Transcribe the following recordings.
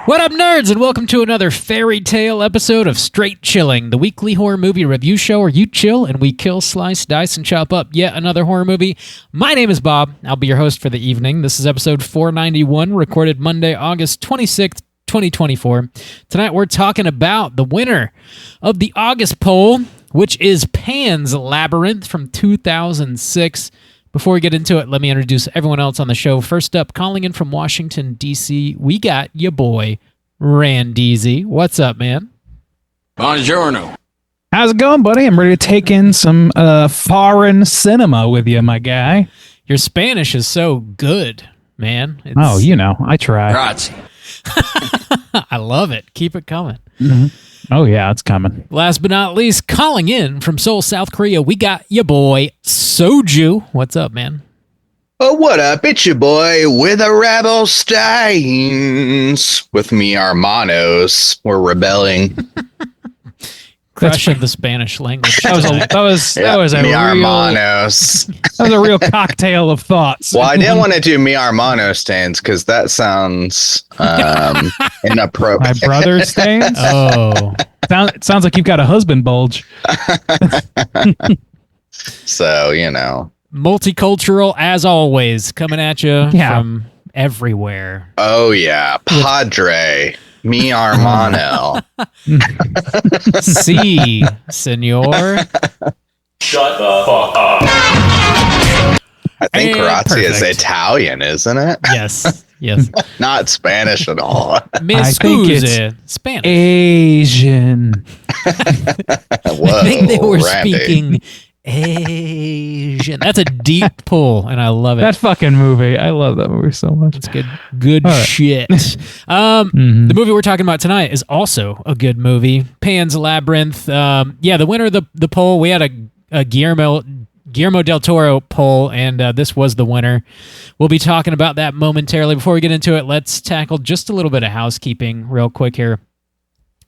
What up, nerds, and welcome to another fairy tale episode of Straight Chilling, the weekly horror movie review show where you chill and we kill, slice, dice, and chop up yet another horror movie. My name is Bob. I'll be your host for the evening. This is episode 491, recorded Monday, August 26th, 2024. Tonight we're talking about the winner of the August poll, which is Pan's Labyrinth from 2006. Before we get into it, let me introduce everyone else on the show. First up, calling in from Washington, D.C., we got your boy, Randeezy. What's up, man? Buongiorno. How's it going, buddy? I'm ready to take in some foreign cinema with you, my guy. Your Spanish is so good, man. Oh, you know, I try. Grazie. I love it. Keep it coming. Mm-hmm. Oh, yeah, it's coming. Last but not least, calling in from Seoul, South Korea, we got your boy, Soju. What's up, man? Oh, what up? It's your boy with a rebel stains. With me, Hermanos. We're rebelling. Crushing the Spanish language. That was a mi real, hermanos. that was a real cocktail of thoughts. Well, I didn't want to do mi hermano stains because that sounds inappropriate. My brother stains? Oh. Sounds like you've got a husband bulge. So, you know. Multicultural, as always, coming at you from everywhere. Oh, yeah. Padre. Mi hermano. Si, senor. Shut the fuck up. I think grazie is perfect. Italian, isn't it? Yes, yes. Not Spanish at all. Me I think excuse, it's Spanish. Whoa, Asian. I think they were Randy. speaking Asian. That's a deep pull, and I love it. That fucking movie. I love that movie so much. It's good All right. shit. The movie we're talking about tonight is also a good movie, Pan's Labyrinth. The winner of the poll, we had a Guillermo Del Toro poll, and this was the winner. We'll be talking about that momentarily. Before we get into it, let's tackle just a little bit of housekeeping real quick here.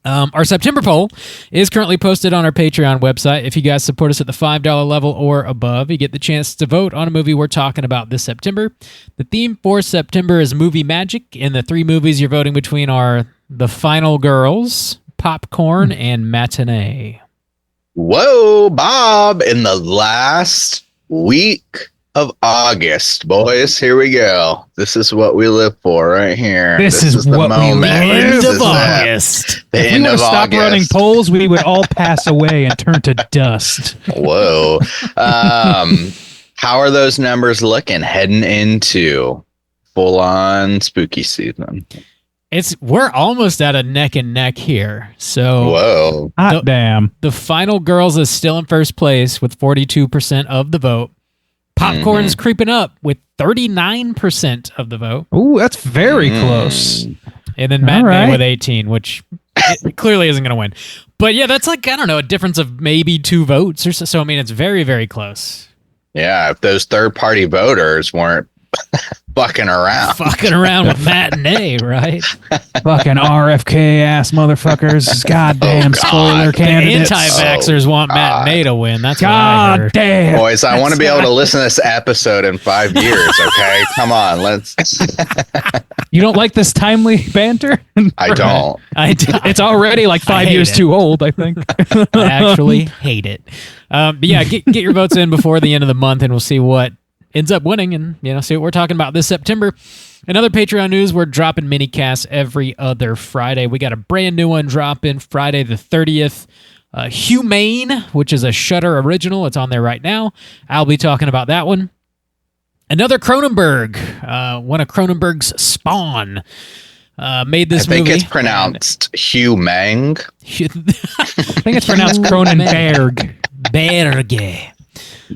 Our September poll is currently posted on our Patreon website. If you guys support us at the $5 level or above, you get the chance to vote on a movie we're talking about this September. The theme for September is movie magic, and the three movies you're voting between are The Final Girls, Popcorn, and Matinee. Whoa, Bob, in the last week of August, boys, here we go. This is what we live for right here. This is the what we moment. live End This of is it. August. The If we end would of stop August. running polls, we would all pass away and turn to dust. Whoa. How are those numbers looking heading into full-on spooky season? We're almost at a neck and neck here. So Whoa. Hot damn. The Final Girls is still in first place with 42% of the vote. Popcorn is creeping up with 39% of the vote. Ooh, that's very close. And then Matinee with 18, which it clearly isn't going to win. But yeah, that's like, I don't know, a difference of maybe 2 votes or so. So, I mean, it's very, very close. Yeah, if those third-party voters weren't fucking around. Fucking around with Matinee, right? Fucking RFK ass motherfuckers. Goddamn Oh, God. spoiler The candidates. anti-vaxxers want Matinee to win. That's what I God heard. damn. Boys, I want to be able to listen to this episode in 5 years, okay? Come on, let's... You don't like this timely banter? I don't. It's already like 5 hate years it. too old, I think. I actually hate it. But yeah, get your votes in before the end of the month, and we'll see what ends up winning, and see what we're talking about this September. Another Patreon news: we're dropping mini casts every other Friday. We got a brand new one dropping Friday the 30th. Humane, which is a Shudder original. It's on there right now. I'll be talking about that one. Another Cronenberg, one of Cronenberg's Spawn, made this movie. I think it's pronounced Humang. I think it's pronounced Cronenberg. Berge.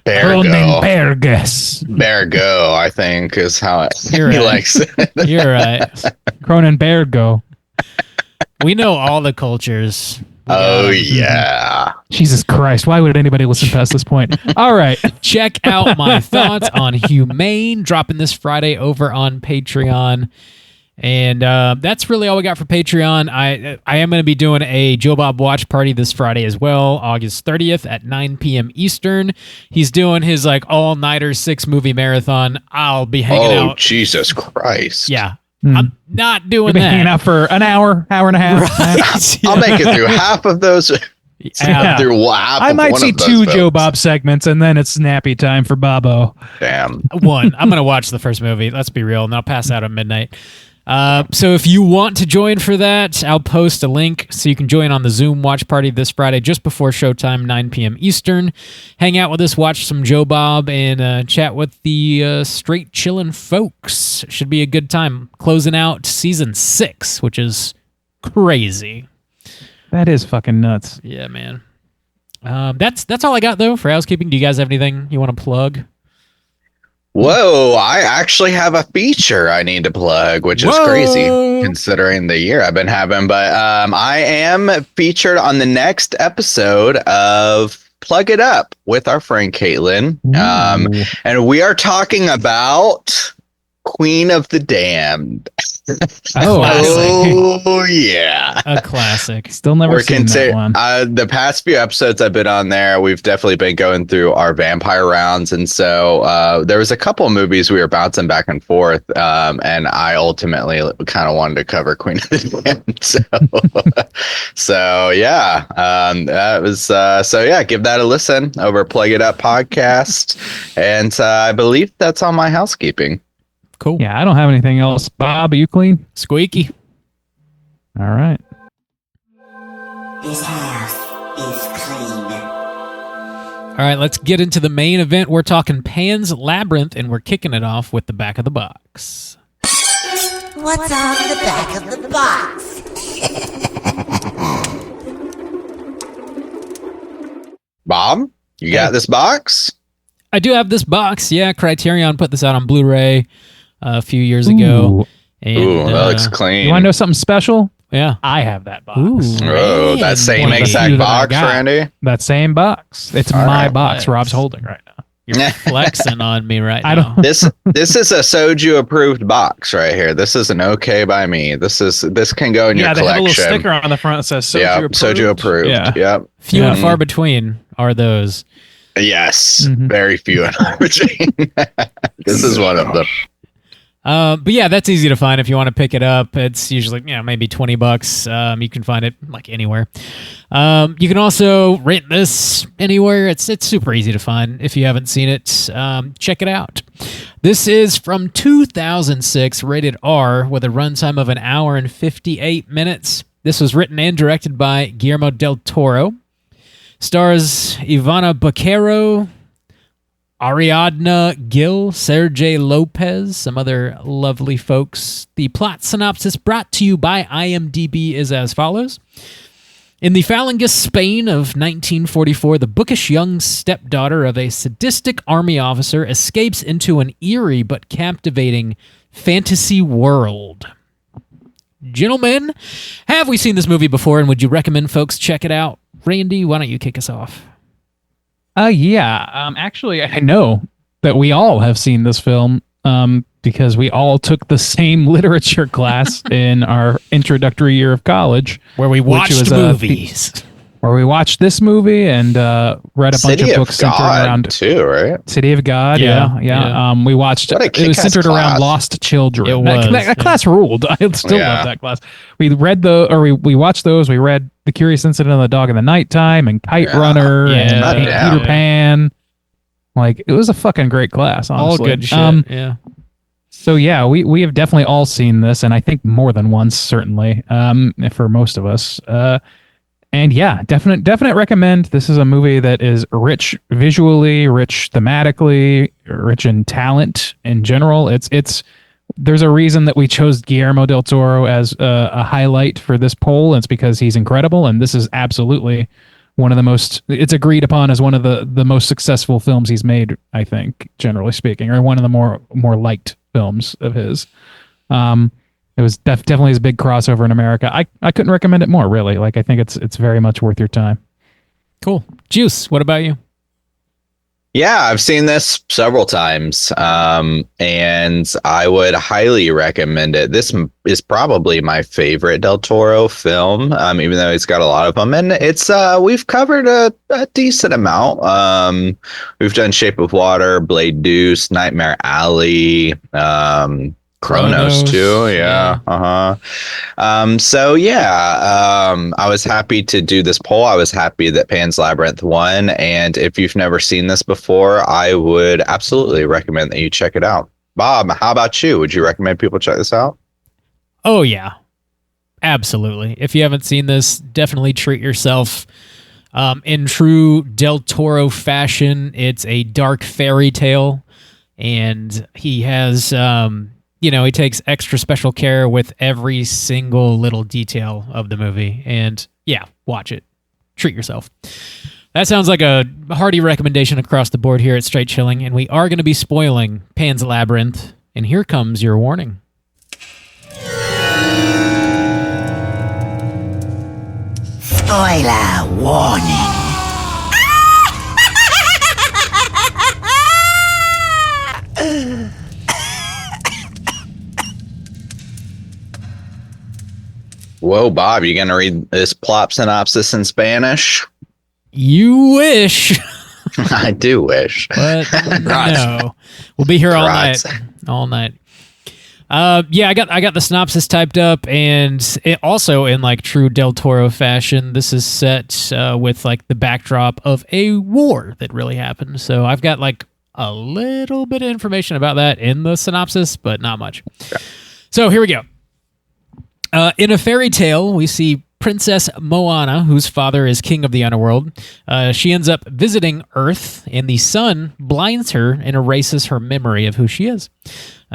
Cronenbergus. Bergo, I think, is how You're he right. likes it. You're right. Cronenbergo. We know all the cultures. Oh, yeah. Jesus Christ. Why would anybody listen past this point? All right. Check out my thoughts on Humane, dropping this Friday over on Patreon. And that's really all we got for Patreon. I am going to be doing a Joe Bob watch party this Friday as well, August 30th at 9 p.m. Eastern. He's doing his all-nighter 6-movie marathon. I'll be hanging out. Oh, Jesus Christ. Yeah. I'm not doing You've been hanging that. out for an hour and a half. Right? I'll make it through half of those. Yeah. Through half I of might one see of those 2 Joe films. Bob segments, and then it's nappy time for Bobo. Damn. One. I'm gonna watch the first movie. Let's be real, and I'll pass out at midnight. So if you want to join for that, I'll post a link so you can join on the Zoom watch party this Friday just before showtime, 9 p.m. Eastern. Hang out with us, watch some Joe Bob, and chat with the straight chillin' folks. Should be a good time. Closing out season 6, which is crazy. That is fucking nuts. Yeah, man. That's all I got though for housekeeping. Do you guys have anything you want to plug? Whoa, I actually have a feature I need to plug, which is crazy considering the year I've been having. But I am featured on the next episode of Plug It Up with our friend Caitlin. And we are talking about Queen of the Damned. Oh yeah, A classic. Still never seen that one. The past few episodes I've been on there, we've definitely been going through our vampire rounds, and so there was a couple of movies we were bouncing back and forth, and I ultimately kind of wanted to cover Queen of the Damned. So yeah, that was so yeah. Give that a listen over Plug It Up podcast, and I believe that's on my housekeeping. Cool. Yeah, I don't have anything else. Bob, are you clean? Squeaky. All right. This house is clean. All right, let's get into the main event. We're talking Pan's Labyrinth, and we're kicking it off with the back of the box. What's on the back of the box? Bob, you got this box? I do have this box. Yeah, Criterion put this out on Blu-ray a few years ago. And, Ooh, that looks clean. You want to know something special? Yeah. I have that box. Ooh. Oh, that same One of the exact few that I box, got. Randy? That same box. It's All my right. box Rob's holding right now. You're flexing on me right I now. don't. This is a Soju approved box right here. This is an okay by me. This can go in your Yeah, they have a little collection. sticker on the front that says Soju Yeah, approved. Soju approved. Yeah. Yep. Few and Yeah. far between are those. Yes. Mhm. Very few and far between. This is one of them. But yeah, that's easy to find if you want to pick it up. It's usually maybe $20. You can find it like anywhere. You can also rent this anywhere. It's super easy to find if you haven't seen it. Check it out. This is from 2006, rated R, with a runtime of 1 hour and 58 minutes. This was written and directed by Guillermo Del Toro. Stars Ivana Baquero, Ariadna Gil, Sergey Lopez, some other lovely folks. The plot synopsis brought to you by IMDb is as follows. In the Falangist Spain of 1944, the bookish young stepdaughter of a sadistic army officer escapes into an eerie but captivating fantasy world. Gentlemen, have we seen this movie before, and would you recommend folks check it out? Randy, why don't you kick us off? Yeah. Actually, I know that we all have seen this film because we all took the same literature class in our introductory year of college, Where we watched was, movies. where we watched this movie and read a bunch City of books centered God, around too, right? City of God. Yeah, Yeah. We watched. What a It was kick-ass centered class. around lost children. It That- was, that yeah. class ruled. I still Yeah. love that class. We read we watched those. We read The Curious Incident of the Dog in the Nighttime and Kite Yeah. Runner Yeah. and God Peter damn. Pan. Like, it was a fucking great class, All honestly. good shit. Yeah. So yeah, we have definitely all seen this, and I think more than once, certainly, for most of us. And yeah, definite recommend. This is a movie that is rich visually, rich thematically, rich in talent in general. There's a reason that we chose Guillermo del Toro as a highlight for this poll, and it's because he's incredible, and this is absolutely one of the most, it's agreed upon as one of the most successful films he's made, I think, generally speaking, or one of the more liked films of his. It was definitely his big crossover in America. I couldn't recommend it more, really. Like, I think it's very much worth your time. Cool. Juice, what about you? Yeah, I've seen this several times, and I would highly recommend it. This is probably my favorite Del Toro film, even though he's got a lot of them. And it's we've covered a decent amount. We've done Shape of Water, Blade Deuce, Nightmare Alley, Chronos too, yeah. So yeah, I was happy to do this poll. I was happy that Pan's Labyrinth won, and if you've never seen this before, I would absolutely recommend that you check it out. Bob, how about you? Would you recommend people check this out? Oh yeah, absolutely. If you haven't seen this, definitely treat yourself. In true Del Toro fashion, it's a dark fairy tale, and he has he takes extra special care with every single little detail of the movie. And yeah, watch it. Treat yourself. That sounds like a hearty recommendation across the board here at Straight Chilling, and we are going to be spoiling Pan's Labyrinth. And here comes your warning. Spoiler warning. Whoa, Bob, you gonna read this plot synopsis in Spanish? You wish. I do wish. But no. We'll be here all night. All night. Yeah, I got the synopsis typed up, and it also in like true Del Toro fashion, this is set with like the backdrop of a war that really happened. So I've got like a little bit of information about that in the synopsis, but not much. Okay. So here we go. In a fairy tale, we see Princess Moana, whose father is king of the underworld. She ends up visiting Earth, and the sun blinds her and erases her memory of who she is.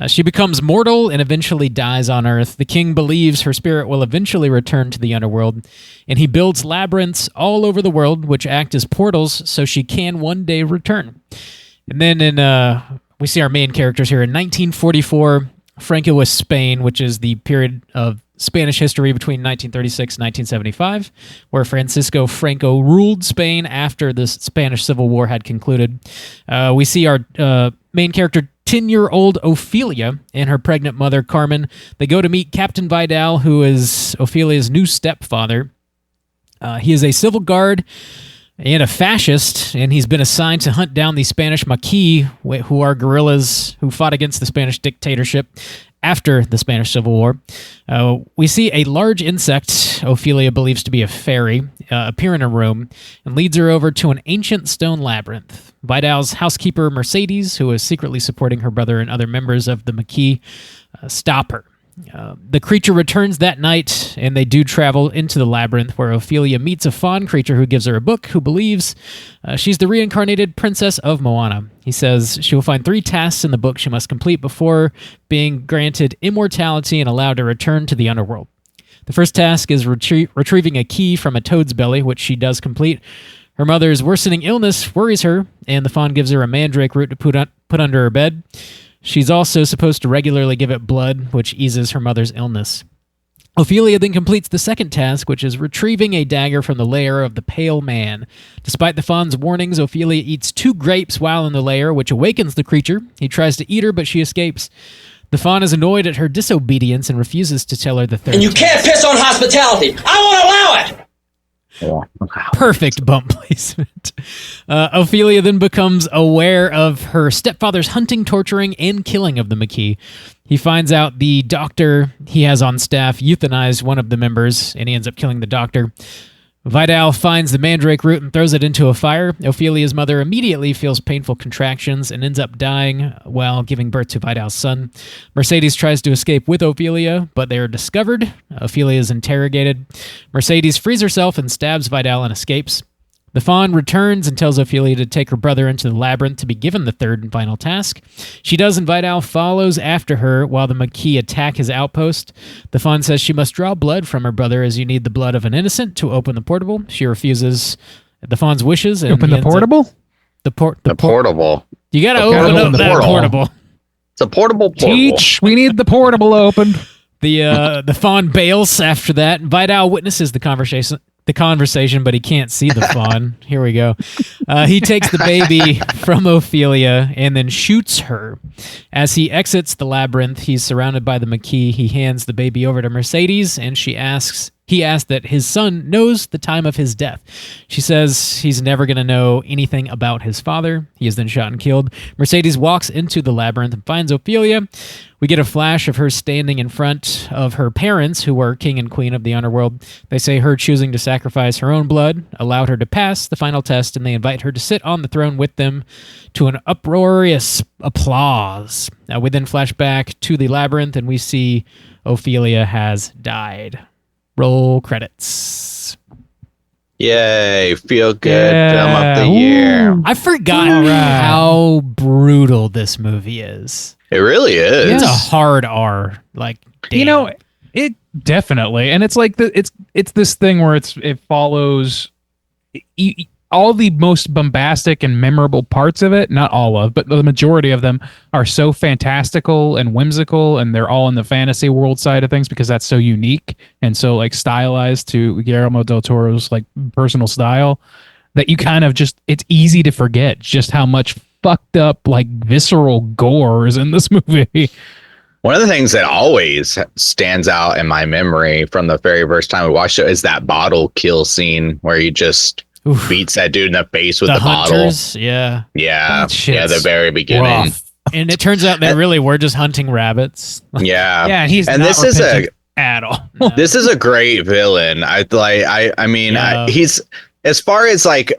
She becomes mortal and eventually dies on Earth. The king believes her spirit will eventually return to the underworld, and he builds labyrinths all over the world, which act as portals so she can one day return. And then we see our main characters here in 1944, Francoist Spain, which is the period of Spanish history between 1936 and 1975, where Francisco Franco ruled Spain after the Spanish Civil War had concluded. We see our main character, 10-year-old Ophelia, and her pregnant mother, Carmen. They go to meet Captain Vidal, who is Ophelia's new stepfather. He is a civil guard and a fascist, and he's been assigned to hunt down the Spanish Maquis, who are guerrillas who fought against the Spanish dictatorship after the Spanish Civil War. We see a large insect Ophelia believes to be a fairy appear in a room and leads her over to an ancient stone labyrinth. Vidal's housekeeper, Mercedes, who is secretly supporting her brother and other members of the Maquis, stop her. The creature returns that night, and they do travel into the labyrinth, where Ophelia meets a fawn creature who gives her a book, who believes she's the reincarnated princess of Moana. He says she will find 3 tasks in the book she must complete before being granted immortality and allowed to return to the underworld. The first task is retrieving a key from a toad's belly, which she does complete. Her mother's worsening illness worries her, and the fawn gives her a mandrake root to put under her bed. She's also supposed to regularly give it blood, which eases her mother's illness. Ophelia then completes the second task, which is retrieving a dagger from the lair of the Pale Man. Despite the fawn's warnings, Ophelia eats 2 grapes while in the lair, which awakens the creature. He tries to eat her, but she escapes. The fawn is annoyed at her disobedience and refuses to tell her the third And you can't piss on hospitality! I won't allow it! Perfect bump placement. Ophelia then becomes aware of her stepfather's hunting, torturing, and killing of the Maquis. He finds out the doctor he has on staff euthanized one of the members, and he ends up killing the doctor. Vidal finds the mandrake root and throws it into a fire. Ophelia's mother immediately feels painful contractions and ends up dying while giving birth to Vidal's son. Mercedes tries to escape with Ophelia, but they are discovered. Ophelia is interrogated. Mercedes frees herself and stabs Vidal and escapes. The fawn returns and tells Ophelia to take her brother into the labyrinth to be given the third and final task. She does, and Vidal follows after her while the Maquis attack his outpost. The fawn says she must draw blood from her brother, as you need the blood of an innocent to open the portable. She refuses the fawn's wishes. And open the portable? The portable. You gotta open up that portable. It's a portable portable. Teach, we need the portable opened. The fawn bails after that. Vidal witnesses the conversation, but he can't see the fawn. Here we go. He takes the baby from Ophelia and then shoots her. As he exits the labyrinth, he's surrounded by the Maquis. He hands the baby over to Mercedes, and she asks He asks that his son knows the time of his death. She says he's never going to know anything about his father. He is then shot and killed. Mercedes walks into the labyrinth and finds Ophelia. We get a flash of her standing in front of her parents, who were king and queen of the underworld. They say her choosing to sacrifice her own blood allowed her to pass the final test, and they invite her to sit on the throne with them to an uproarious applause. Now, we then flash back to the labyrinth, and we see Ophelia has died. Roll credits. Yay, feel good film of the year. I forgot how brutal this movie is. It really is. It's a hard R. Like, damn. You know, it definitely, and it's like it's this thing where it follows all the most bombastic and memorable parts of it. Not all of, but the majority of them are so fantastical and whimsical, and they're all in the fantasy world side of things because that's so unique and so like stylized to Guillermo Del Toro's like personal style that you kind of just, it's easy to forget just how much fucked up like visceral gore is in this movie. One of the things that always stands out in my memory from the very first time we watched it is that bottle kill scene where he just beats that dude in the face with the hunters, bottle. Yeah. The very beginning. Rough. And it turns out they really were just hunting rabbits. Yeah. Yeah, he's and not this is at all. This is a great villain. He's, as far as like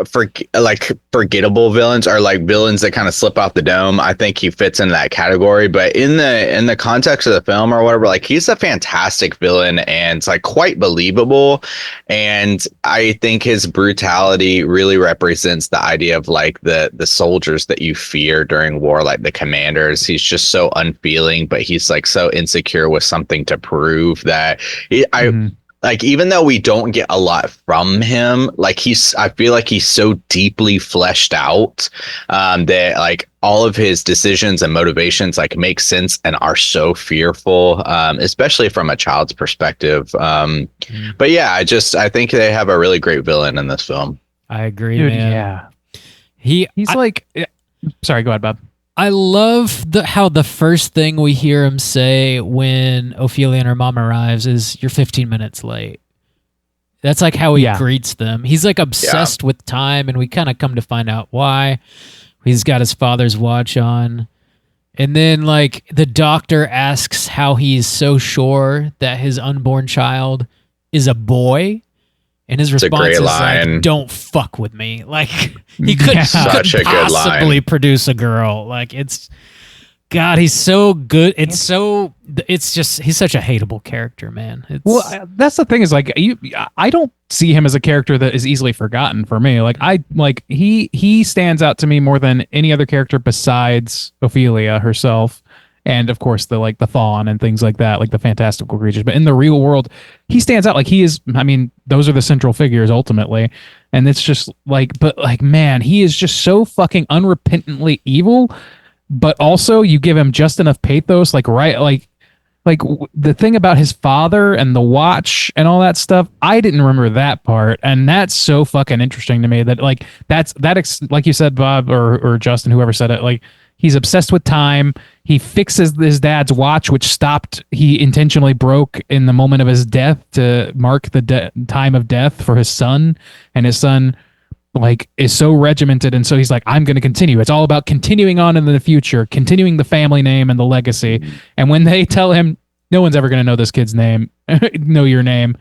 forgettable villains or like villains that kind of slip off the dome, I think he fits in that category. But in the context of the film or whatever, like he's a fantastic villain and it's like quite believable. And I think his brutality really represents the idea of like the soldiers that you fear during war, like the commanders. He's just so unfeeling, but he's like so insecure with something to prove that like, even though we don't get a lot from him, like I feel like he's so deeply fleshed out that like all of his decisions and motivations like make sense and are so fearful, especially from a child's perspective. But yeah, I think they have a really great villain in this film. I agree, Dude, man. Yeah. Sorry, go ahead, Bob. I love how the first thing we hear him say when Ophelia and her mom arrives is, "You're 15 minutes late." That's like how he greets them. He's like obsessed with time, and we kind of come to find out why. He's got his father's watch on. And then like the doctor asks how he's so sure that his unborn child is a boy. And his response is like, "Don't fuck with me." Like he couldn't possibly produce a girl. Like it's, God, he's so good. It's just, he's such a hateable character, man. That's the thing is like I don't see him as a character that is easily forgotten for me. He stands out to me more than any other character besides Ophelia herself. And of course, the fawn and things like that, like the fantastical creatures. But in the real world, he stands out. Like he is. I mean, those are the central figures ultimately. And it's just like, but like, man, he is just so fucking unrepentantly evil. But also, you give him just enough pathos, like the thing about his father and the watch and all that stuff. I didn't remember that part, and that's so fucking interesting to me. That like like you said, Bob or Justin, whoever said it, like. He's obsessed with time. He fixes his dad's watch, which he intentionally broke in the moment of his death to mark the time of death for his son. And his son like is so regimented. And so he's like, I'm going to continue. It's all about continuing on in the future, continuing the family name and the legacy. And when they tell him, no one's ever going to know this kid's name, know your name.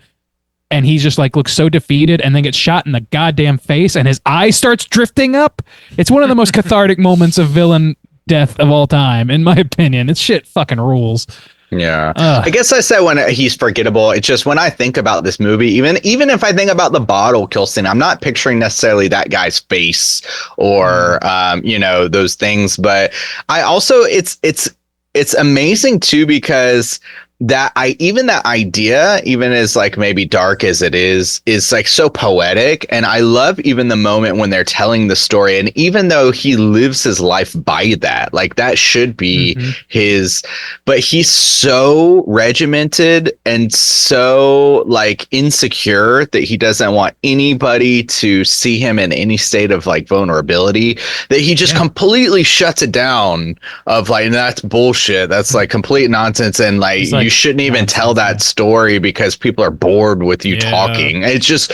And he's just like looks so defeated and then gets shot in the goddamn face and his eye starts drifting up. It's one of the most cathartic moments of villain death of all time, in my opinion. It's shit fucking rules. Yeah. I guess I said when he's forgettable. It's just when I think about this movie, even if I think about the bottle kill scene, I'm not picturing necessarily that guy's face or those things. But I also it's amazing too because that idea, even as like maybe dark as it is like so poetic. And I love even the moment when they're telling the story. And even though he lives his life by that, like that should be his, but he's so regimented and so like insecure that he doesn't want anybody to see him in any state of like vulnerability, that he just completely shuts it down of like, that's bullshit. That's like complete nonsense. And like you shouldn't even tell that story because people are bored with you talking. It's just,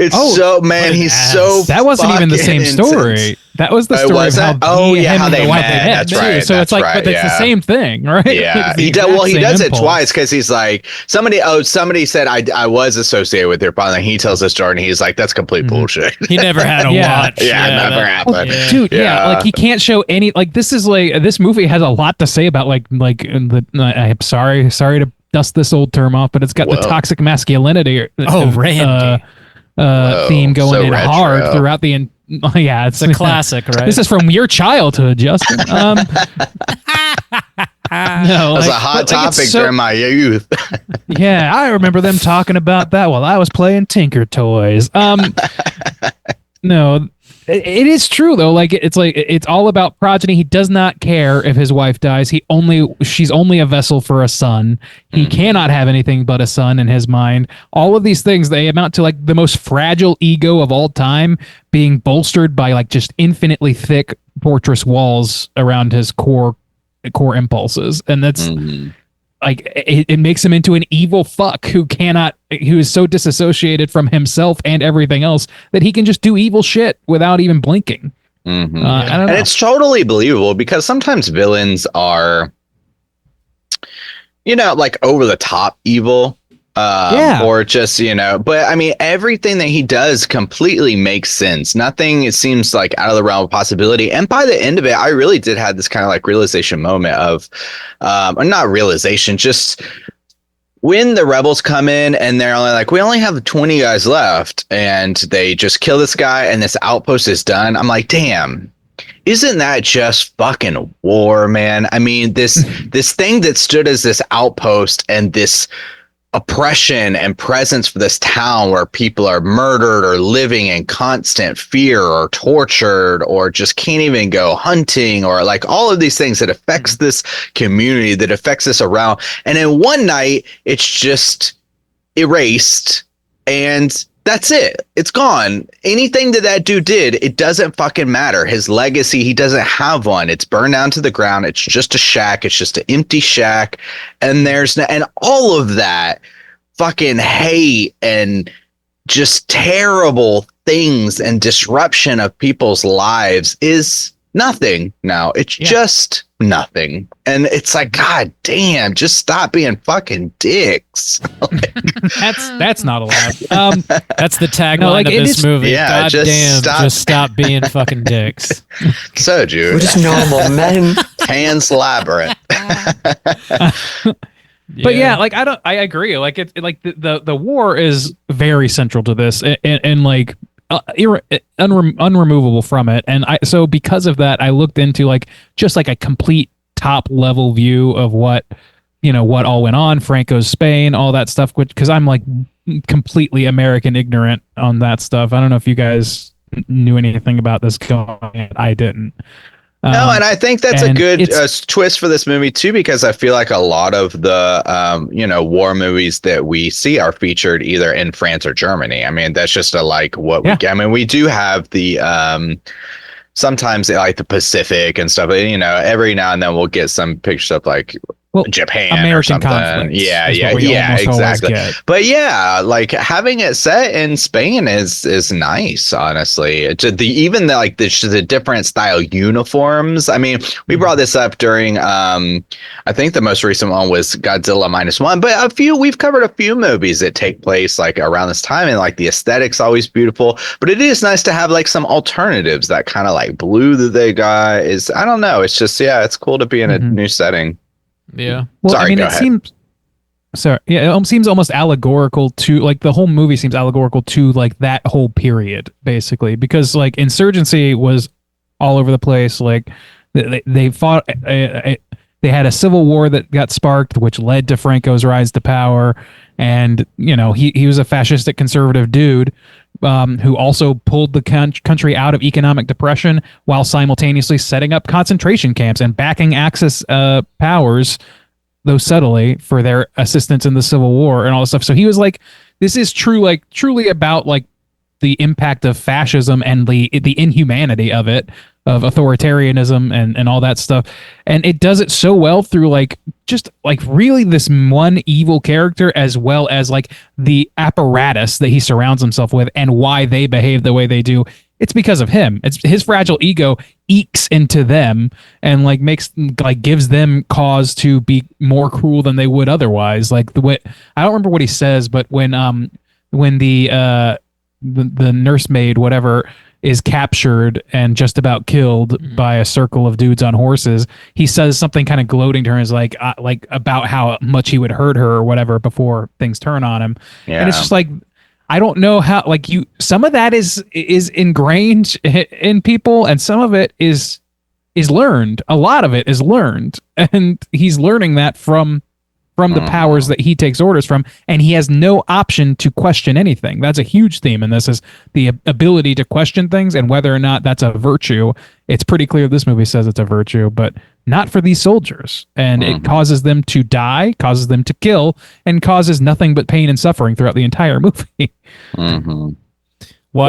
so, man, he's so that wasn't even the same intense. story. That was the story of how they met. That's right. So it's like, but it's the same thing, right? Yeah, he does it twice because he's like, somebody said I was associated with your father. And he tells this story and he's like, that's complete bullshit. He never had a watch. Never happened. Dude, like he can't show any, like this movie has a lot to say about I'm sorry to dust this old term off, but it's got the toxic masculinity Randy. Theme going in retro. hard throughout the it's a classic, right? This is from your childhood, Justin. No, that's a hot topic during my youth. Yeah, I remember them talking about that while I was playing Tinker Toys. No, it is true though. It's all about progeny. He does not care if his wife dies. She's only a vessel for a son. He cannot have anything but a son in his mind. All of these things, they amount to like the most fragile ego of all time being bolstered by like just infinitely thick fortress walls around his core impulses. And that's like, it makes him into an evil fuck who is so disassociated from himself and everything else that he can just do evil shit without even blinking. I don't know. And it's totally believable because sometimes villains are, like over the top evil. Or just, but I mean, everything that he does completely makes sense. Nothing, it seems like out of the realm of possibility. And by the end of it, I really did have this kind of like realization moment of, or not realization, just when the rebels come in and they're only like, we only have 20 guys left and they just kill this guy and this outpost is done. I'm like, damn. Isn't that just fucking war, man? I mean, this thing that stood as this outpost and this oppression and presence for this town where people are murdered or living in constant fear or tortured or just can't even go hunting or like all of these things that affects this community, that affects us around. And in one night, it's just erased and that's it. It's gone. Anything that dude did, it doesn't fucking matter. His legacy, he doesn't have one. It's burned down to the ground. It's just a shack. It's just an empty shack. And and all of that fucking hate and just terrible things and disruption of people's lives is nothing now. It's just nothing. And it's like, God damn, just stop being fucking dicks. That's not allowed. That's the tagline of this movie. Yeah, God damn, just stop being fucking dicks. So, Jude. We're just normal men. Hands Labyrinth. But I agree. Like the war is very central to this and like unremovable from it. And so because of that, I looked into like just like a complete top level view of what all went on, Francoist Spain, all that stuff, because I'm like completely American ignorant on that stuff. I don't know if you guys knew anything about this going on. I didn't. No, and I think that's a good twist for this movie too, because I feel like a lot of the war movies that we see are featured either in France or Germany. I mean, that's just we do have the sometimes like the Pacific and stuff. Every now and then we'll get some pictures of like Japan American or something. conflicts. Yeah, exactly. But yeah, like having it set in Spain is nice, honestly. The different style uniforms. I mean, we brought this up during I think the most recent one was Godzilla -1, but we've covered a few movies that take place like around this time, and like the aesthetic's always beautiful. But it is nice to have like some alternatives. That kind of like blue that they got is, I don't know, it's just it's cool to be in a new setting. Yeah. Well, Sorry, I mean, it seems almost allegorical to like the whole movie seems allegorical to like that whole period, basically, because like insurgency was all over the place. Like they fought, they had a civil war that got sparked, which led to Franco's rise to power. And, he was a fascistic conservative dude who also pulled the country out of economic depression while simultaneously setting up concentration camps and backing Axis powers, though subtly, for their assistance in the Civil War and all this stuff. So he was like, this is truly about like the impact of fascism and the inhumanity of it. authoritarianism and all that stuff. And it does it so well through like just like really this one evil character, as well as like the apparatus that he surrounds himself with and why they behave the way they do. It's because of him. It's his fragile ego ekes into them and like gives them cause to be more cruel than they would otherwise. Like the way, I don't remember what he says, but when the nursemaid, whatever, is captured and just about killed by a circle of dudes on horses, he says something kind of gloating to her, is like about how much he would hurt her or whatever before things turn on him. Yeah. And it's just like, I don't know how, like, some of that is ingrained in people, and some of it is learned. A lot of it is learned, and he's learning that from the powers that he takes orders from, and he has no option to question anything. That's a huge theme in this, is the ability to question things and whether or not that's a virtue. It's pretty clear this movie says it's a virtue, but not for these soldiers. And it causes them to die, causes them to kill, and causes nothing but pain and suffering throughout the entire movie. Well,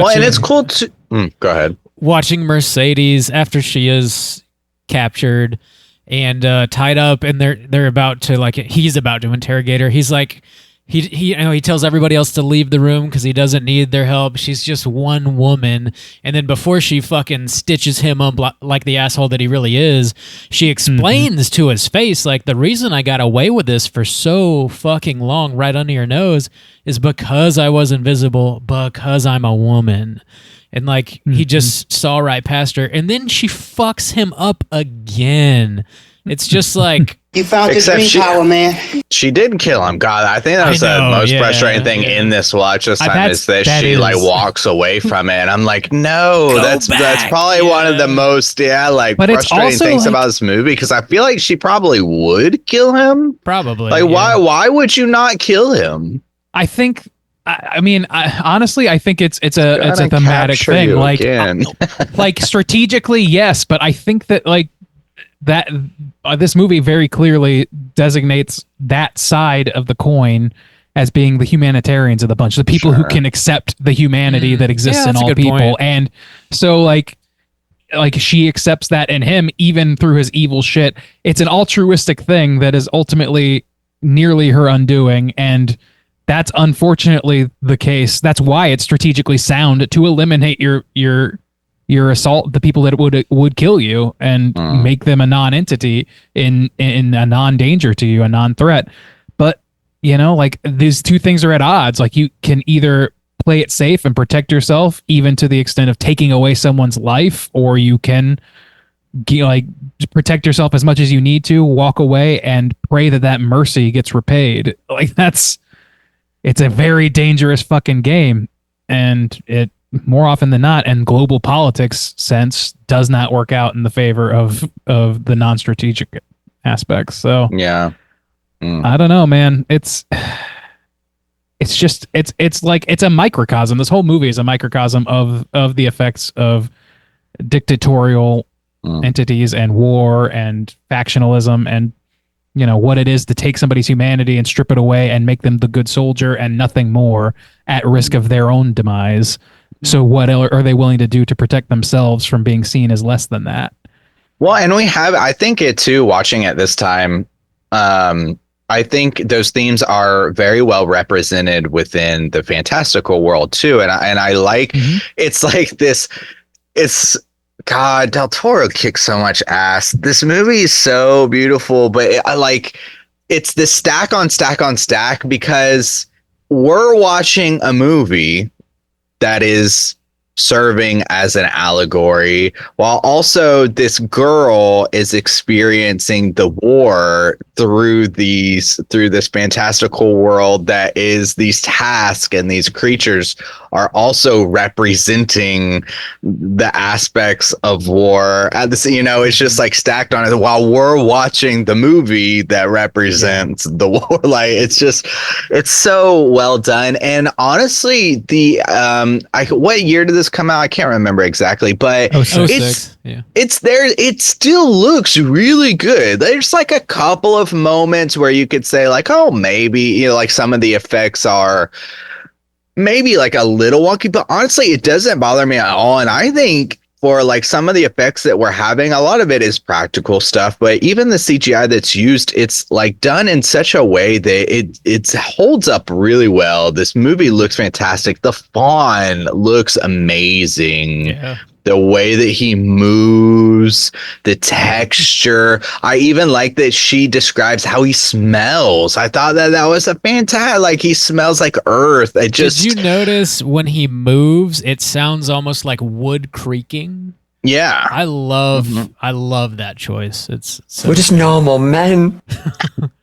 and it's cool to... go ahead. Watching Mercedes after she is captured and tied up, and they're about to, like, he's about to interrogate her. He's like, he tells everybody else to leave the room because he doesn't need their help. She's just one woman. And then before she fucking stitches him up like the asshole that he really is, she explains to his face, like, the reason I got away with this for so fucking long right under your nose is because I was invisible, because I'm a woman. And like, he just saw right past her, and then she fucks him up again. It's just like, you found your dream power, man. She did kill him. God, I think that was the most frustrating thing in this watch this time, is that she like walks away from it. And I'm like, no, that's probably one of the most frustrating things about this movie, because I feel like she probably would kill him. Probably. Like, why would you not kill him? I think. I mean, honestly, I think it's a thematic thing. Like, like strategically, yes, but I think that like that this movie very clearly designates that side of the coin as being the humanitarians of the bunch, the people who can accept the humanity that exists in all people. Point. And so like she accepts that in him, even through his evil shit. It's an altruistic thing that is ultimately nearly her undoing, and that's unfortunately the case. That's why it's strategically sound to eliminate your assault, the people that would kill you, and make them a non-entity in a non-danger to you, a non-threat. But like, these two things are at odds. Like, you can either play it safe and protect yourself, even to the extent of taking away someone's life, or you can like protect yourself as much as you need to, walk away, and pray that mercy gets repaid. Like, it's a very dangerous fucking game, and it more often than not, in global politics sense, does not work out in the favor of the non-strategic aspects. So yeah, I don't know, man. It's like it's a microcosm. This whole movie is a microcosm of the effects of dictatorial entities and war and factionalism, and what it is to take somebody's humanity and strip it away and make them the good soldier and nothing more, at risk of their own demise. So what are they willing to do to protect themselves from being seen as less than that? Well, and I think it too, watching it this time, I think those themes are very well represented within the fantastical world too. And I like, it's like this, God, Del Toro kicks so much ass. This movie is so beautiful, but it's this stack on stack on stack, because we're watching a movie that is serving as an allegory, while also this girl is experiencing the war through this fantastical world that is these tasks, and these creatures are also representing the aspects of war. It's just like stacked on it while we're watching the movie that represents the war. Like, it's so well done. And honestly, what year did this come out? I can't remember exactly, but it's there. It still looks really good. There's like a couple of moments where you could say like, oh, maybe, like some of the effects are maybe like a little wonky, but honestly, it doesn't bother me at all. And I think for like some of the effects that we're having, a lot of it is practical stuff, but even the CGI that's used, it's like done in such a way that it holds up really well. This movie looks fantastic. The fawn looks amazing. Yeah. The way that he moves, the texture. I even like that she describes how he smells. I thought that was a fantastic, like he smells like earth. Did you notice when he moves, it sounds almost like wood creaking? Yeah. I love that choice. It's so we're just normal men.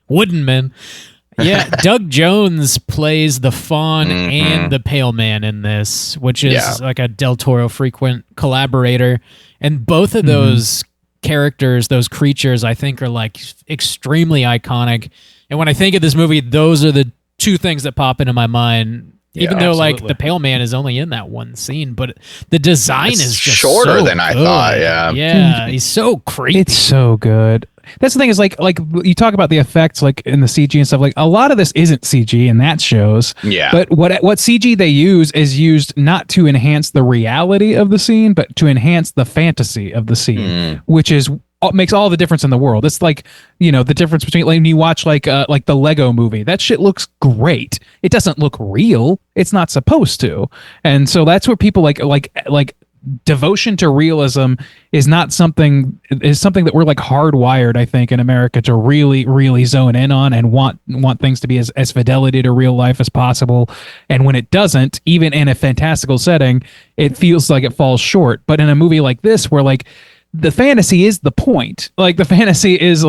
Wooden men. Yeah, Doug Jones plays the fawn and the pale man in this, which is like a Del Toro frequent collaborator. And both of those characters, those creatures, I think are like extremely iconic. And when I think of this movie, those are the two things that pop into my mind. Even though like the pale man is only in that one scene, but the design is just shorter so than I good. thought. Yeah, he's so creepy. It's so good. That's the thing is like you talk about the effects like in the CG and stuff, like a lot of this isn't CG and that shows. Yeah. But what CG they use is used not to enhance the reality of the scene, but to enhance the fantasy of the scene, which is makes all the difference in the world. It's like, you know, the difference between like, when you watch like the Lego movie, that shit looks great. It doesn't look real. It's not supposed to. And so that's where people like devotion to realism is something that we're like hardwired, I think, in America to really, really zone in on and want things to be as fidelity to real life as possible. And when it doesn't, even in a fantastical setting, it feels like it falls short. But in a movie like this, where like the fantasy is the point, like the fantasy is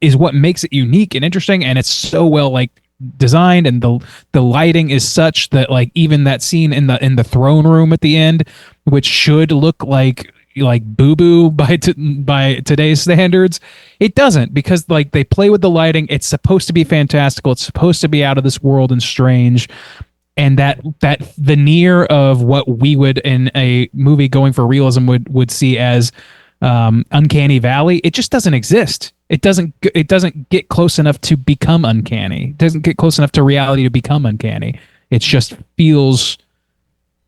is what makes it unique and interesting, and it's so well like designed, and the lighting is such that like even that scene in the throne room at the end, which should look like boo boo by today's standards, it doesn't, because like they play with the lighting. It's supposed to be fantastical. It's supposed to be out of this world and strange. And that veneer of what we would in a movie going for realism would see as uncanny valley, it just doesn't exist. It doesn't get close enough to become uncanny. It doesn't get close enough to reality to become uncanny. It just feels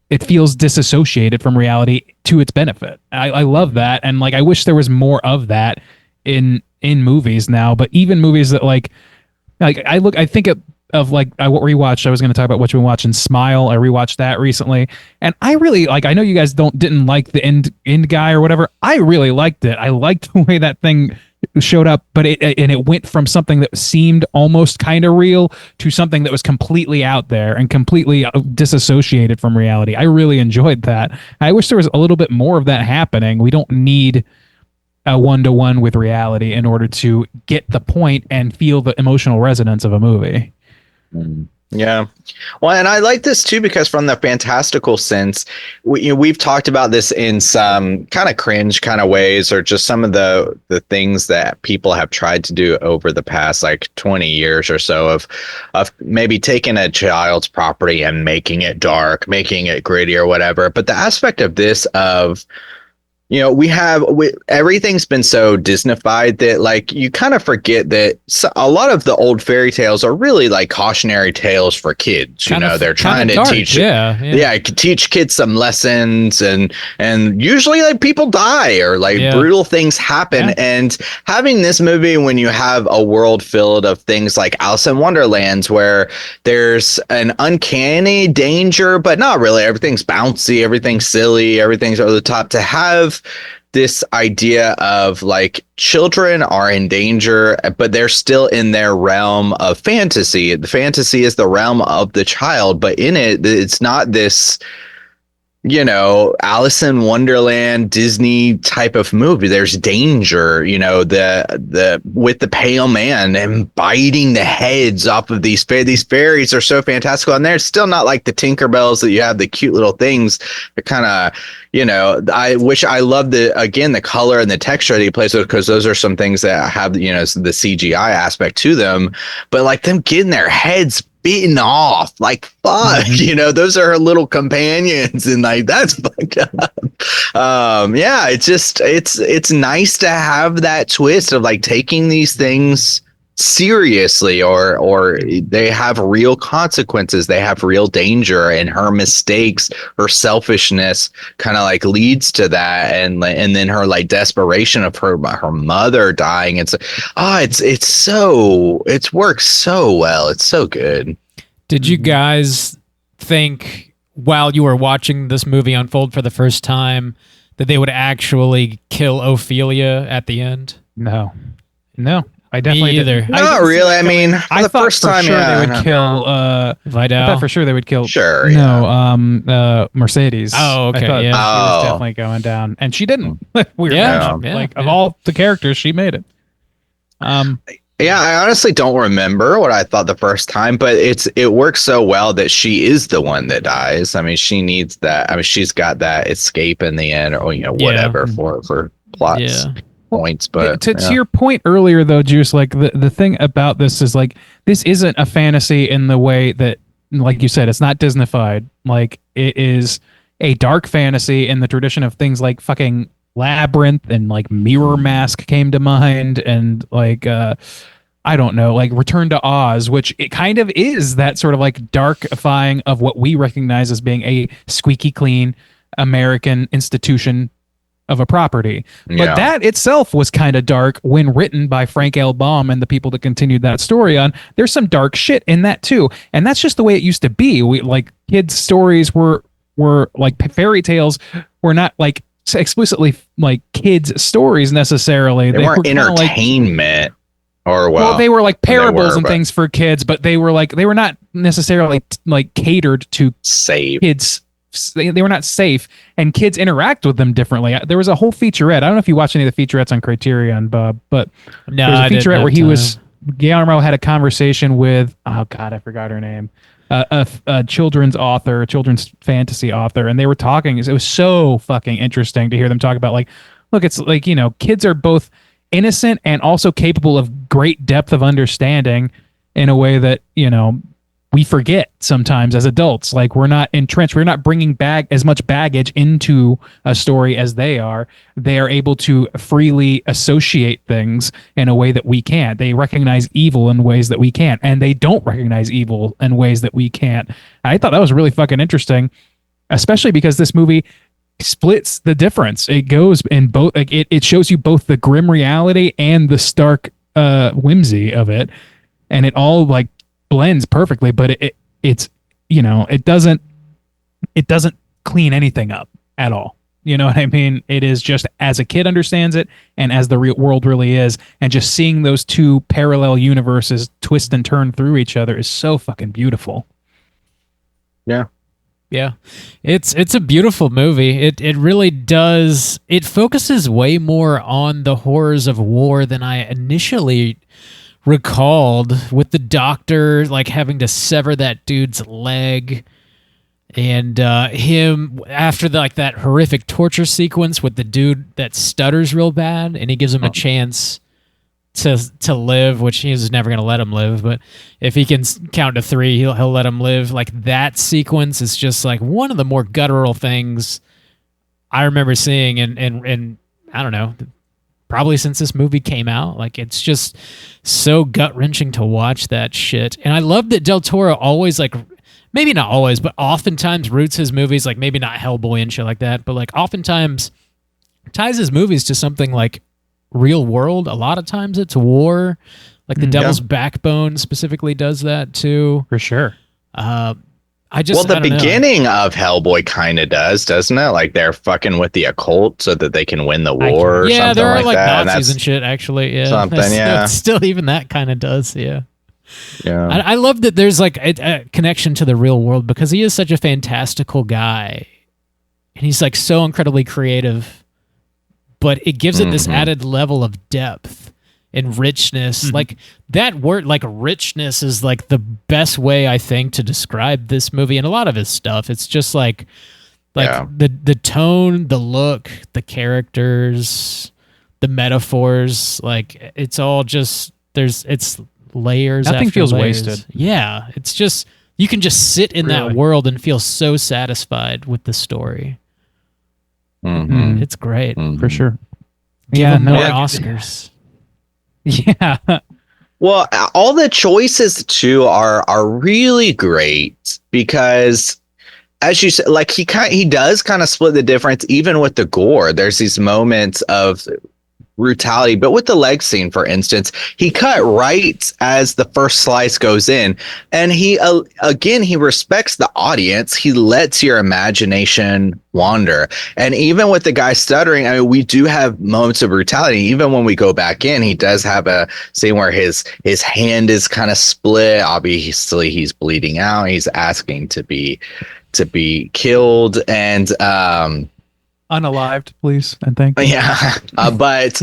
disassociated from reality to its benefit. I love that, and like I wish there was more of that in movies now. But even movies that like I think of like I rewatched. I was going to talk about what you've been watching. Smile. I rewatched that recently, and I really like. I know you guys didn't like the end guy or whatever. I really liked it. I liked the way that thing showed up, but it went from something that seemed almost kind of real to something that was completely out there and completely disassociated from reality. I really enjoyed that. I wish there was a little bit more of that happening. We don't need a one-to-one with reality in order to get the point and feel the emotional resonance of a movie. Yeah. Well, and I like this too, because from the fantastical sense, we've talked about this in some kind of cringe kind of ways, or just some of the things that people have tried to do over the past like 20 years or so of maybe taking a child's property and making it dark, making it gritty or whatever. But the aspect of this of, you know, everything's been so Disneyfied that like you kind of forget that a lot of the old fairy tales are really like cautionary tales for kids. You know, they're trying to teach, teach kids some lessons, and usually like people die or like brutal things happen. And having this movie when you have a world filled of things like Alice in Wonderlands, where there's an uncanny danger, but not really. Everything's bouncy, everything's silly, everything's over the top. To have this idea of like children are in danger, but they're still in their realm of fantasy. The fantasy is the realm of the child, but in it, it's not this, you know, Alice in Wonderland Disney type of movie. There's danger, you know, the with the pale man and biting the heads off of these fairies are so fantastical, and they're still not like the Tinkerbells that you have the cute little things that kind of, you know, I love the color and the texture that he plays with, because those are some things that have, you know, the CGI aspect to them, but like them getting their heads beaten off, like fuck, you know, those are her little companions, and like that's fucked up. It's just it's nice to have that twist of like taking these things seriously, or they have real consequences, they have real danger, and her mistakes, her selfishness kind of like leads to that, and then her like desperation of her mother dying. It's works so well. It's so good. Did you guys think while you were watching this movie unfold for the first time that they would actually kill Ophelia at the end? No, I definitely either. Not really. I mean, I thought first for time, sure they would kill Vidal. I thought for sure they would kill. Sure. No, Mercedes. Oh, okay, I thought yeah. she was definitely going down, and she didn't. Weird. Yeah, Of all the characters, she made it. Yeah, I honestly don't remember what I thought the first time, but it works so well that she is the one that dies. I mean, she needs that. I mean, she's got that escape in the end, or whatever for plots. Points, but to your point earlier though, Juice, like the thing about this is like this isn't a fantasy in the way that, like you said, it's not Disneyfied. Like it is a dark fantasy in the tradition of things like fucking Labyrinth and like Mirror Mask came to mind, and like I don't know, like Return to Oz, which it kind of is that sort of like darkifying of what we recognize as being a squeaky clean American institution of a property. But that itself was kind of dark when written by Frank L. Baum and the people that continued that story on. There's some dark shit in that too. And that's just the way it used to be. We like kids' stories were like fairy tales were not like explicitly like kids' stories necessarily. They weren't entertainment well, they were like parables and things for kids, but they were not necessarily like catered to save kids. They were not safe, and kids interact with them differently. There was a whole featurette. I don't know if you watched any of the featurettes on Criterion, Bob, but no, there was a featurette where Guillermo had a conversation with, oh God, I forgot her name, a children's fantasy author, and they were talking. It was so fucking interesting to hear them talk about like, look, it's like, kids are both innocent and also capable of great depth of understanding in a way that, we forget sometimes as adults. Like we're not entrenched. We're not bringing as much baggage into a story as they are. They are able to freely associate things in a way that we can't. They recognize evil in ways that we can't, and they don't recognize evil in ways that we can't. I thought that was really fucking interesting, especially because this movie splits the difference. It goes in both. Like it shows you both the grim reality and the stark whimsy of it, and it all like blends perfectly, but it doesn't clean anything up at all. You know what I mean? It is just as a kid understands it and as the real world really is, and just seeing those two parallel universes twist and turn through each other is so fucking beautiful. Yeah. It's a beautiful movie. It really does. It focuses way more on the horrors of war than I initially recalled, with the doctor like having to sever that dude's leg, and him after that horrific torture sequence with the dude that stutters real bad, and he gives him a chance to live, which he's never going to let him live, but if he can count to 3, he'll let him live. Like that sequence is just like one of the more guttural things I remember seeing, and I don't know, probably since this movie came out. Like it's just so gut-wrenching to watch that shit. And I love that Del Toro always, like, maybe not always, but oftentimes roots his movies, like maybe not Hellboy and shit like that, but like oftentimes ties his movies to something like real world. A lot of times it's war. Like The Devil's Backbone specifically does that too. For sure. The beginning of Hellboy kind of doesn't it? Like they're fucking with the occult so that they can win the war. Or something there are like that. Nazis and shit. Actually, yeah, something. Still, even that kind of does. Yeah. Yeah. I love that there's like a connection to the real world, because he is such a fantastical guy, and he's like so incredibly creative, but it gives it this added level of depth and richness. Like that word, like richness, is like the best way I think to describe this movie and a lot of his stuff. It's just like the tone, the look, the characters, the metaphors. Like it's all just it's layers. Nothing after feels layers. wasted. Yeah, it's just you can just sit in that world and feel so satisfied with the story. It's great for sure. Give him more Oscars. Yeah. Well, all the choices too are really great because, as you said, like he does kind of split the difference even with the gore. There's these moments of brutality, but with the leg scene, for instance, he cut right as the first slice goes in, and he again he respects the audience. He lets your imagination wander, and even with the guy stuttering, I mean, we do have moments of brutality. Even when we go back in, he does have a scene where his hand is kind of split. Obviously, he's bleeding out. He's asking to be killed, and Unalived, please, and thank you. Yeah, but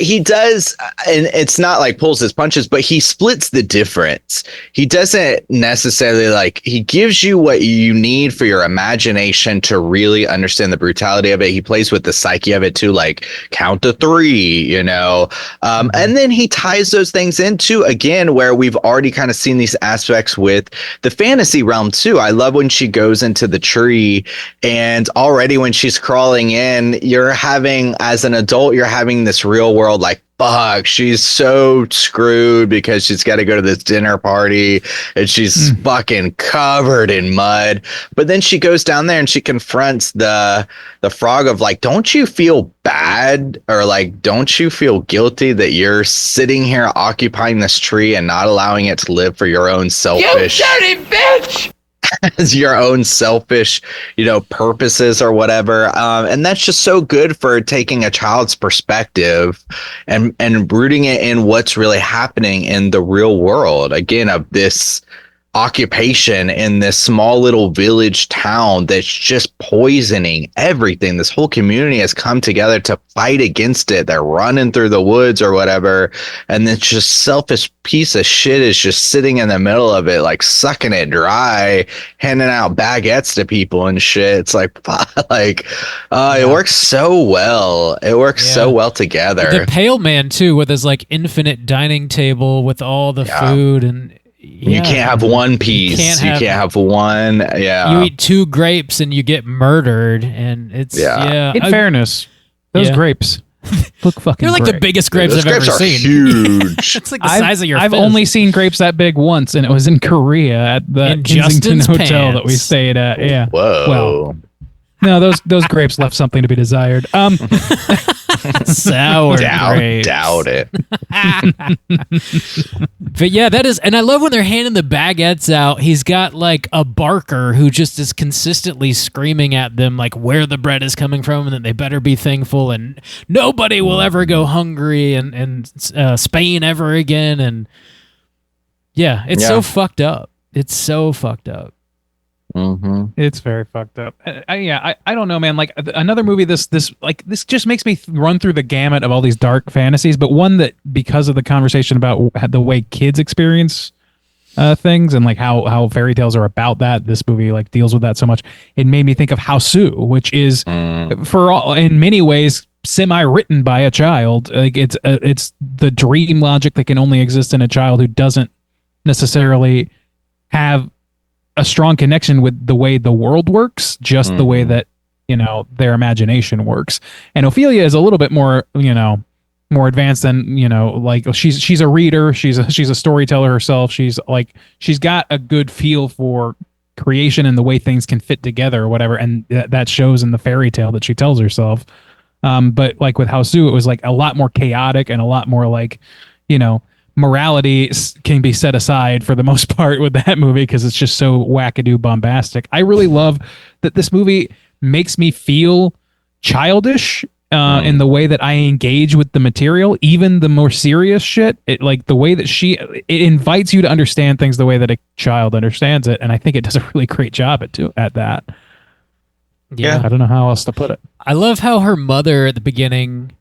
he does, and it's not like pulls his punches, but he splits the difference. He doesn't necessarily like, he gives you what you need for your imagination to really understand the brutality of it. He plays with the psyche of it too, like count to 3, you know, and then he ties those things into, again, where we've already kind of seen these aspects with the fantasy realm too. I love when she goes into the tree, and already when she's crawling in, you're having, as an adult, you're having this real world like, fuck, she's so screwed because she's got to go to this dinner party and she's fucking covered in mud. But then she goes down there and she confronts the frog of like, don't you feel bad, or like, don't you feel guilty that you're sitting here occupying this tree and not allowing it to live for your own selfish, You dirty bitch! as your own selfish, you know, purposes or whatever. And that's just so good for taking a child's perspective and rooting it in what's really happening in the real world. Again, of this occupation in this small little village town that's just poisoning everything. This whole community has come together to fight against it. They're running through the woods or whatever, and this just selfish piece of shit is just sitting in the middle of it, like sucking it dry, handing out baguettes to people and shit. It's like it works so well. It works so well together. The Pale Man too, with his like infinite dining table with all the food, and you can't have one piece. You can't have one. Yeah. You eat 2 grapes and you get murdered, and it's In fairness, those grapes look fucking. They're like great. the biggest grapes Those I've grapes ever are seen. huge. It's like the size of your I've fist. only seen grapes that big once, and it was in Korea at the In Kensington Justin's Hotel that we pants. stayed at. Yeah. Whoa. Well, no, those grapes left something to be desired. Sour grapes. Doubt it. But yeah, that is, and I love when they're handing the baguettes out. He's got like a barker who just is consistently screaming at them like where the bread is coming from, and that they better be thankful, and nobody will ever go hungry in Spain ever again. And yeah, it's so fucked up. It's so fucked up. Mm-hmm. It's very fucked up. I don't know, man. Like another movie, this just makes me run through the gamut of all these dark fantasies, but one that, because of the conversation about the way kids experience things and like how fairy tales are about that, this movie like deals with that so much. It made me think of Housekeeping, which is in many ways semi-written by a child. Like it's the dream logic that can only exist in a child who doesn't necessarily have a strong connection with the way the world works, just the way that, you know, their imagination works. And Ophelia is a little bit more, you know, more advanced than, you know, like she's a reader, she's a storyteller herself. She's got a good feel for creation and the way things can fit together or whatever, and that shows in the fairy tale that she tells herself. But like with Housekeeping, it was like a lot more chaotic and a lot more like, you know, morality can be set aside for the most part with that movie because it's just so wackadoo bombastic. I really love that this movie makes me feel childish in the way that I engage with the material, even the more serious shit. It like the way that it invites you to understand things the way that a child understands it, and I think it does a really great job at that. Yeah, I don't know how else to put it. I love how her mother at the beginning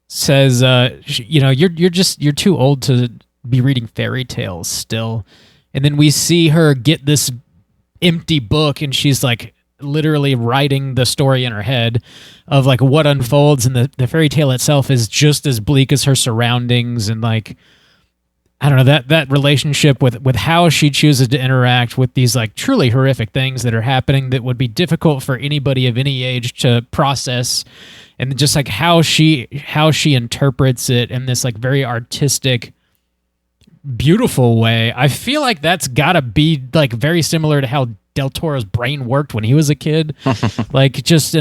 says, you know, you're too old to be reading fairy tales still. And then we see her get this empty book, and she's like literally writing the story in her head of like what unfolds, and the fairy tale itself is just as bleak as her surroundings. And like, I don't know, that relationship with how she chooses to interact with these like truly horrific things that are happening that would be difficult for anybody of any age to process, and just like how she interprets it in this like very artistic, beautiful way. I feel like that's gotta be like very similar to how Del Toro's brain worked when he was a kid. Like just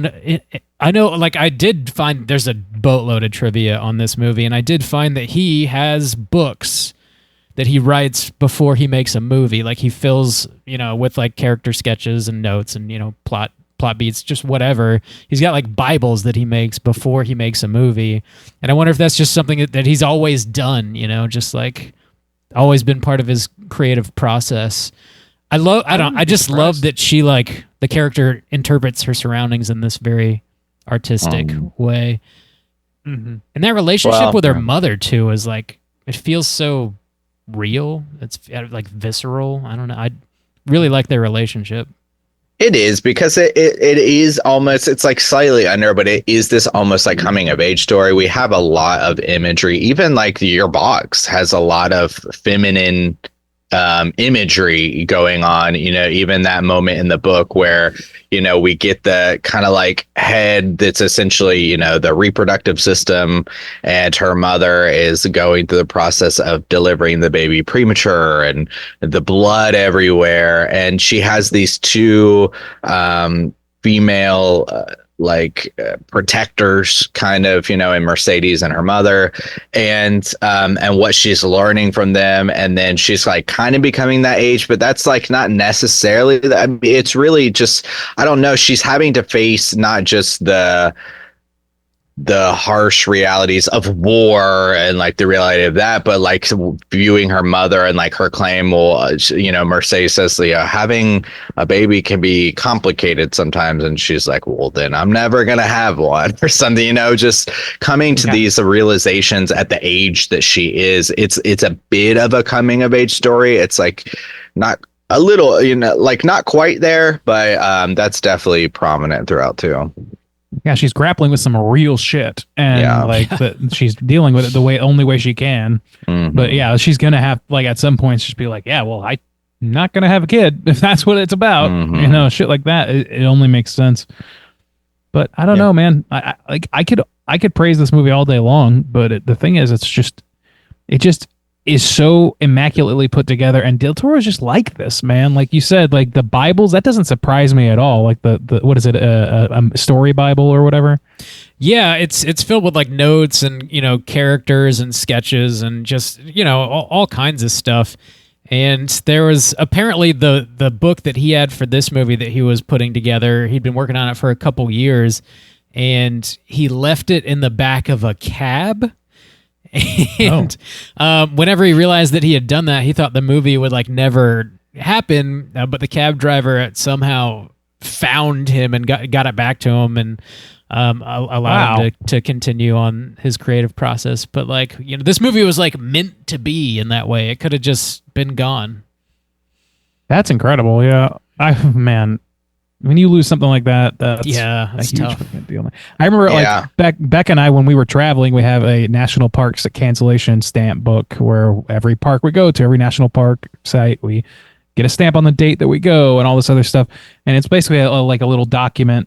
I know, like I did find there's a boatload of trivia on this movie, and I did find that he has books that he writes before he makes a movie. Like he fills, with like character sketches and notes and, plot beats, just whatever. He's got like Bibles that he makes before he makes a movie. And I wonder if that's just something that he's always done, just like always been part of his creative process. I just love that she like the character interprets her surroundings in this very artistic way. Mm-hmm. And that relationship with her mother too is like, it feels so real. It's like visceral. I don't know. I really like their relationship. It is, because it is almost, it's like slightly under, but it is this almost like coming of age story. We have a lot of imagery, even like Your Box has a lot of feminine imagery going on, even that moment in the book where, we get the kind of like head that's essentially, the reproductive system, and her mother is going through the process of delivering the baby premature and the blood everywhere. And she has these two female protectors kind of, in Mercedes and her mother, and what she's learning from them. And then she's like kind of becoming that age, but that's like not necessarily that. I mean, it's really just, I don't know. She's having to face not just the harsh realities of war and like the reality of that, but like viewing her mother and like her claim, Mercedes says, having a baby can be complicated sometimes. And she's like, well, then I'm never going to have one or something, just coming to these realizations at the age that she is. It's a bit of a coming of age story. It's like not a little, like not quite there, but that's definitely prominent throughout too. Yeah, she's grappling with some real shit, and she's dealing with it the only way she can. Mm-hmm. But yeah, she's gonna have like at some point just be like, yeah, well, I'm not gonna have a kid if that's what it's about. Mm-hmm. Shit like that. It only makes sense. But I don't know, man. I could praise this movie all day long, but the thing is, it just is so immaculately put together, and Del Toro is just like this, man. Like you said, like the Bibles, that doesn't surprise me at all. Like the what is it, a story Bible or whatever? Yeah, it's filled with like notes and characters and sketches and just all kinds of stuff. And there was apparently the book that he had for this movie that he was putting together. He'd been working on it for a couple years, and he left it in the back of a cab. And whenever he realized that he had done that, he thought the movie would like never happen. But the cab driver somehow found him and got it back to him and allowed him to continue on his creative process. But like this movie was like meant to be in that way. It could have just been gone. That's incredible. Yeah, man. When you lose something like that, that's a huge tough deal. I remember like Beck and I, when we were traveling, we have a national parks cancellation stamp book where every park we go to, every national park site, we get a stamp on the date that we go and all this other stuff. And it's basically like a little documenting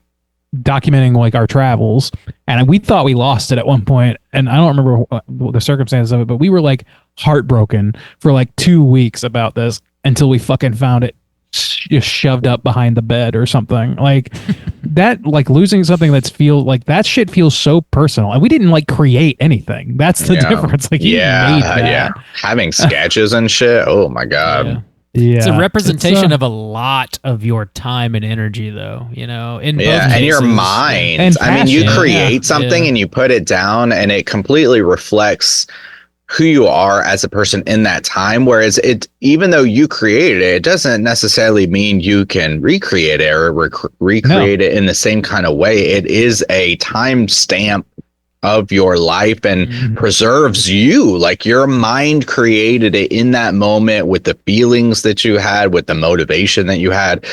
like our travels. And we thought we lost it at one point, and I don't remember the circumstances of it, but we were like heartbroken for like 2 weeks about this until we fucking found it just shoved up behind the bed or something like that. Like losing something that shit feels so personal, and we didn't like create anything. That's the difference. Like made that. Having sketches and shit, oh my god. It's a representation of a lot of your time and energy, though, in both cases. And your mind. And I mean, you create something and you put it down, and it completely reflects who you are as a person in that time. Whereas even though you created it, it doesn't necessarily mean you can recreate it or recreate it in the same kind of way. It is a time stamp of your life and preserves you. Like your mind created it in that moment with the feelings that you had, with the motivation that you had.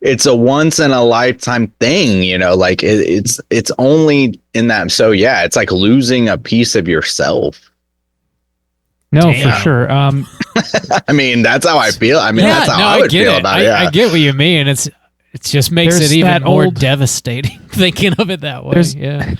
It's a once in a lifetime thing, like it's only in that. So yeah, it's like losing a piece of yourself. No, for sure. I mean, that's how I feel. I mean, that's how I would feel about it. I get what you mean. It just makes it even more devastating thinking of it that way.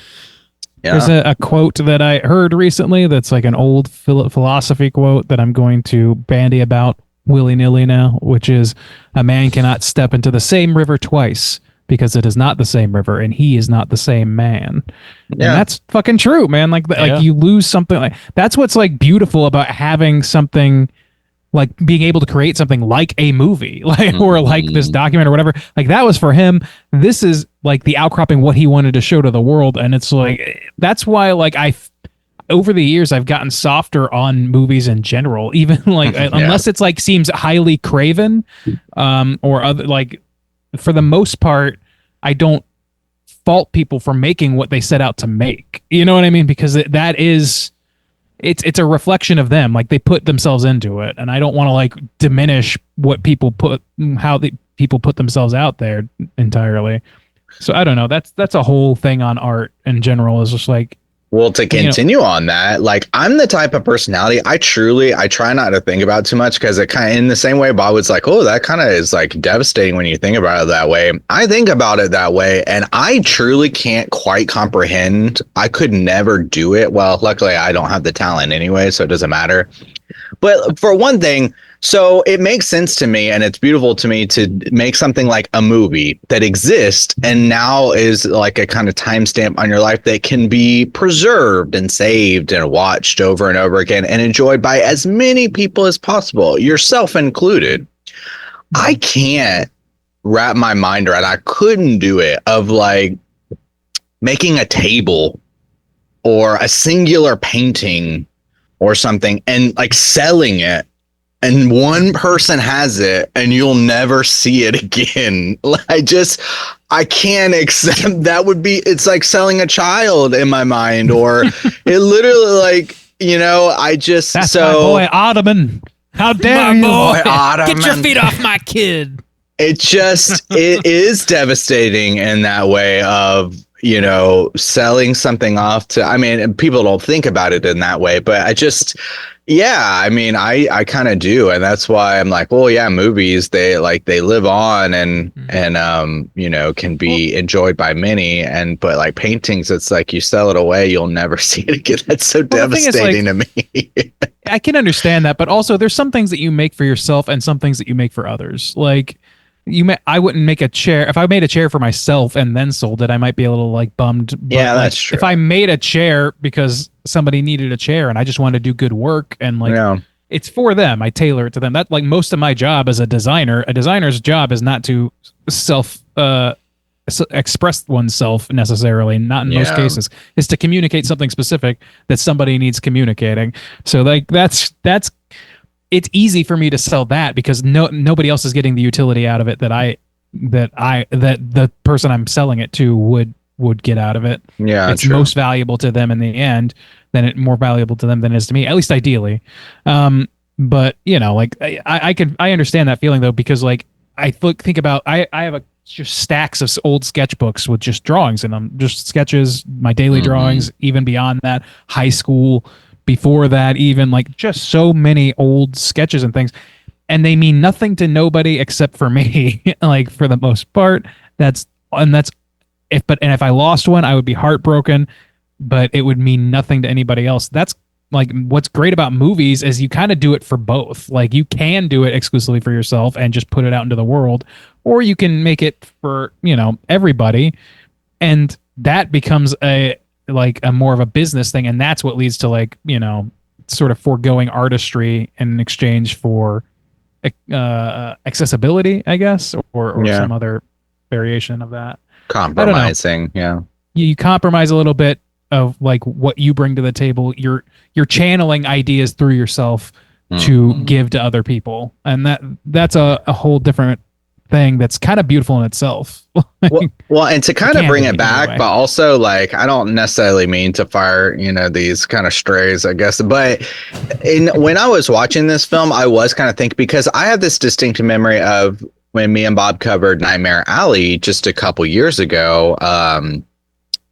There's a quote that I heard recently that's like an old philosophy quote that I'm going to bandy about willy-nilly now, which is, a man cannot step into the same river twice because it is not the same river and he is not the same man. And that's fucking true, man. Like you lose something. Like that's what's like beautiful about having something, like being able to create something like a movie, like or like this document or whatever. Like that was for him. This is like the outcropping what he wanted to show to the world, and it's like that's why like over the years I've gotten softer on movies in general, even like unless it's like seems highly craven, or other, like for the most part I don't fault people for making what they set out to make. You know what I mean? Because that is. It's a reflection of them. Like they put themselves into it, and I don't want to like diminish what people how the people put themselves out there entirely. So I don't know. That's a whole thing on art in general. Is just like, well, to continue on that, like I'm the type of personality, I try not to think about too much, because it kind of, in the same way Bob was like, oh, that kind of is like devastating when you think about it that way. I think about it that way, and I truly can't quite comprehend. I could never do it. Well, luckily I don't have the talent anyway, so it doesn't matter. But for one thing, so it makes sense to me, and it's beautiful to me to make something like a movie that exists and now is like a kind of timestamp on your life that can be preserved and saved and watched over and over again and enjoyed by as many people as possible, yourself included. I can't wrap my mind around, I couldn't do it, of like making a table or a singular painting or something and like selling it, and one person has it and you'll never see it again. I can't accept that. Would be, it's like selling a child in my mind, or it literally like, that's my boy Ottoman. How dare you? Boy, get your feet off my kid. It is devastating in that way of, selling something off to, I mean, people don't think about it in that way, but I kind of do. And that's why I'm like, well, yeah, movies, they live on and can be enjoyed by many. But like paintings, it's like you sell it away, you'll never see it again. That's so devastating to me. I can understand that, but also there's some things that you make for yourself and some things that you make for others. Like I wouldn't make a chair. If I made a chair for myself and then sold it, I might be a little like bummed. But yeah, that's true. If I made a chair because somebody needed a chair and I just wanted to do good work and like it's for them, I tailor it to them. That like most of my job as a designer's job is not to express oneself necessarily, not in most cases, is to communicate something specific that somebody needs communicating. So like that's it's easy for me to sell that because nobody else is getting the utility out of it that the person I'm selling it to would get out of it. Yeah, it's most valuable to them in the end, more valuable to them than it is to me, at least ideally. But like I understand that feeling though, because like I think about I have just stacks of old sketchbooks with just drawings in them, just sketches, my daily drawings, even beyond that, high school. Before that, even like just so many old sketches and things, and they mean nothing to nobody except for me. Like for the most part, if I lost one, I would be heartbroken, but it would mean nothing to anybody else. That's like what's great about movies is you kind of do it for both. Like you can do it exclusively for yourself and just put it out into the world, or you can make it for everybody, and that becomes a more of a business thing, and that's what leads to like sort of foregoing artistry in exchange for accessibility, I guess, or some other variation of that. Compromising, you compromise a little bit of like what you bring to the table. You're channeling ideas through yourself to give to other people, and that's a whole different thing that's kind of beautiful in itself. well, and to kind of bring it back, but also like I don't necessarily mean to fire these kind of strays, I guess, but when I was watching this film, I was kind of thinking, because I have this distinct memory of when me and Bob covered Nightmare Alley just a couple years ago,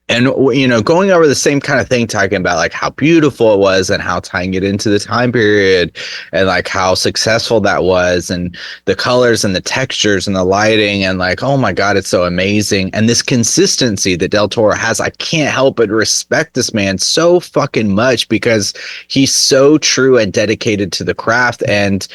And, you know, going over the same kind of thing, talking about like how beautiful it was and how tying it into the time period and like how successful that was and the colors and the textures and the lighting and like, oh my God, it's so amazing. And this consistency that Del Toro has, I can't help but respect this man so fucking much because he's so true and dedicated to the craft. And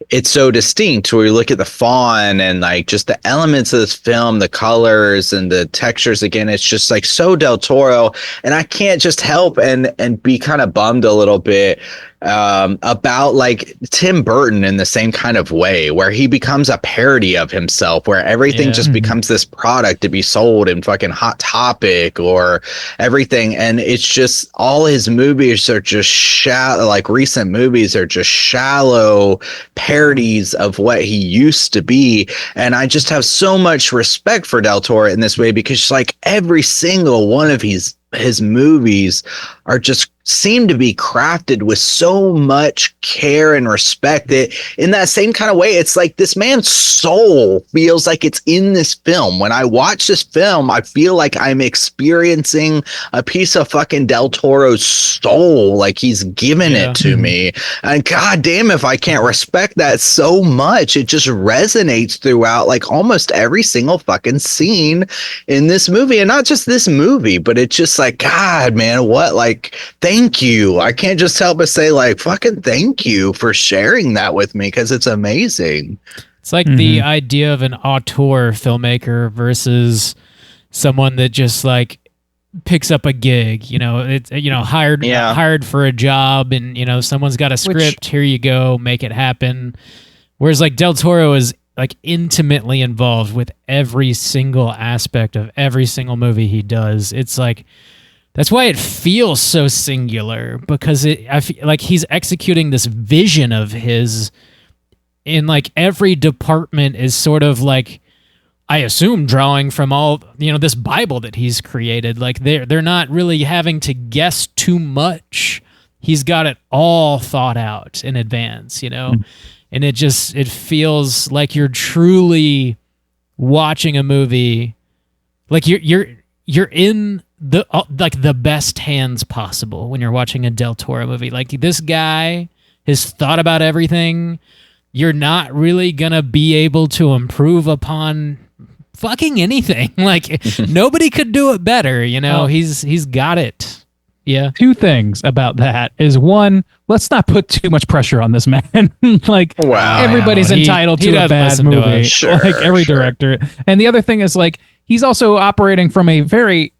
it's so distinct where you look at the fawn and like just the elements of this film, the colors and the textures. Again, it's just like so Del Toro, and I can't just help and be kind of bummed a little bit about like Tim Burton in the same kind of way, where he becomes a parody of himself, where everything just becomes this product to be sold in fucking Hot Topic or everything. And it's just all his movies are just shallow, like recent movies are just shallow parodies of what he used to be. And I just have so much respect for Del Toro in this way because like every single one of his movies are just seem to be crafted with so much care and respect that in that same kind of way, it's like this man's soul feels like it's in this film. When I watch this film, I feel like I'm experiencing a piece of fucking Del Toro's soul, like he's given it to me. And god damn, if I can't respect that so much, it just resonates throughout like almost every single fucking scene in this movie. And not just this movie, but it's just like, god, man, what, like, thank you. I can't just help but say like, fucking thank you for sharing that with me because it's amazing. It's like the idea of an auteur filmmaker versus someone that just like picks up a gig, you know, it's, you know, hired for a job and, you know, someone's got a script, here you go, make it happen. Whereas like Del Toro is like intimately involved with every single aspect of every single movie he does. It's like, that's why it feels so singular, because I feel like he's executing this vision of his in like every department is sort of like, I assume, drawing from all, you know, this Bible that he's created. Like they're not really having to guess too much. He's got it all thought out in advance, you know, and it feels like you're truly watching a movie, like you're in the like the best hands possible when you're watching a Del Toro movie. Like this guy has thought about everything. You're not really gonna be able to improve upon fucking anything. Like nobody could do it better, you know. He's got it. Yeah. Two things about that is, one, let's not put too much pressure on this man. Like everybody's entitled to a bad movie, like every director. And the other thing is like he's also operating from a very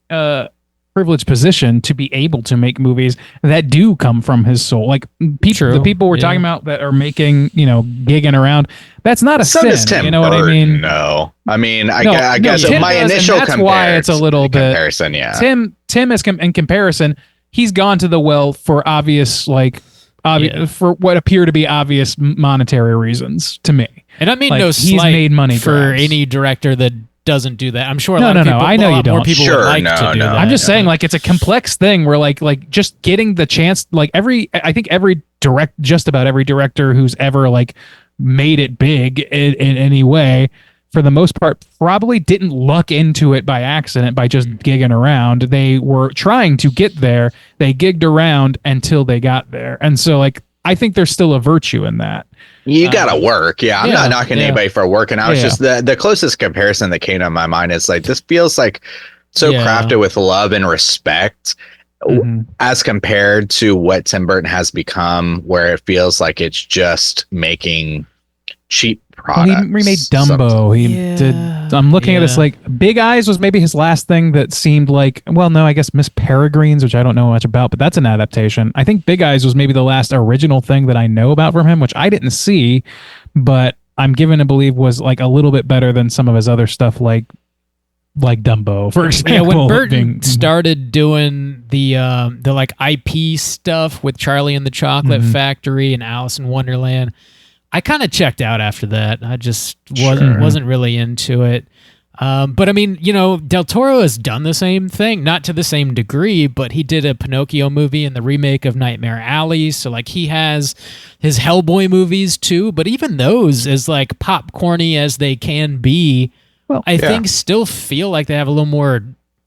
privileged position to be able to make movies that do come from his soul. Like the people we're talking about that are making, you know, gigging around, that's not a sin. You know what I mean? No, I mean, I guess my initial that's why it's a little bit comparison. Yeah, Tim is in comparison. He's gone to the well for obvious, for what appear to be obvious monetary reasons to me. And I mean, like, no he's slight made money for any director that doesn't do that. I'm sure a lot of people, I know you don't. More people would like to do that. I'm just saying, like, it's a complex thing where like just getting the chance, like I think just about every director who's ever like made it big in any way, for the most part, probably didn't luck into it by accident by just gigging around. They were trying to get there. They gigged around until they got there. And so like, I think there's still a virtue in that. You gotta work. I'm not knocking anybody for working. I was just the closest comparison that came to my mind is like, this feels like so crafted with love and respect as compared to what Tim Burton has become, where it feels like it's just making cheap products. Well, he remade Dumbo. He did. I'm looking at this like Big Eyes was maybe his last thing that seemed like, well, no, I guess Miss Peregrine's, which I don't know much about, but that's an adaptation. I think Big Eyes was maybe the last original thing that I know about from him, which I didn't see, but I'm given to believe was like a little bit better than some of his other stuff, like Dumbo, for example. Yeah, when Burton started doing the like IP stuff with Charlie and the Chocolate Factory and Alice in Wonderland, I kind of checked out after that. I just wasn't really into it. But I mean, you know, Del Toro has done the same thing, not to the same degree, but he did a Pinocchio movie and the remake of Nightmare Alley. So like he has his Hellboy movies too, but even those, as like popcorny as they can be, I think still feel like they have a little more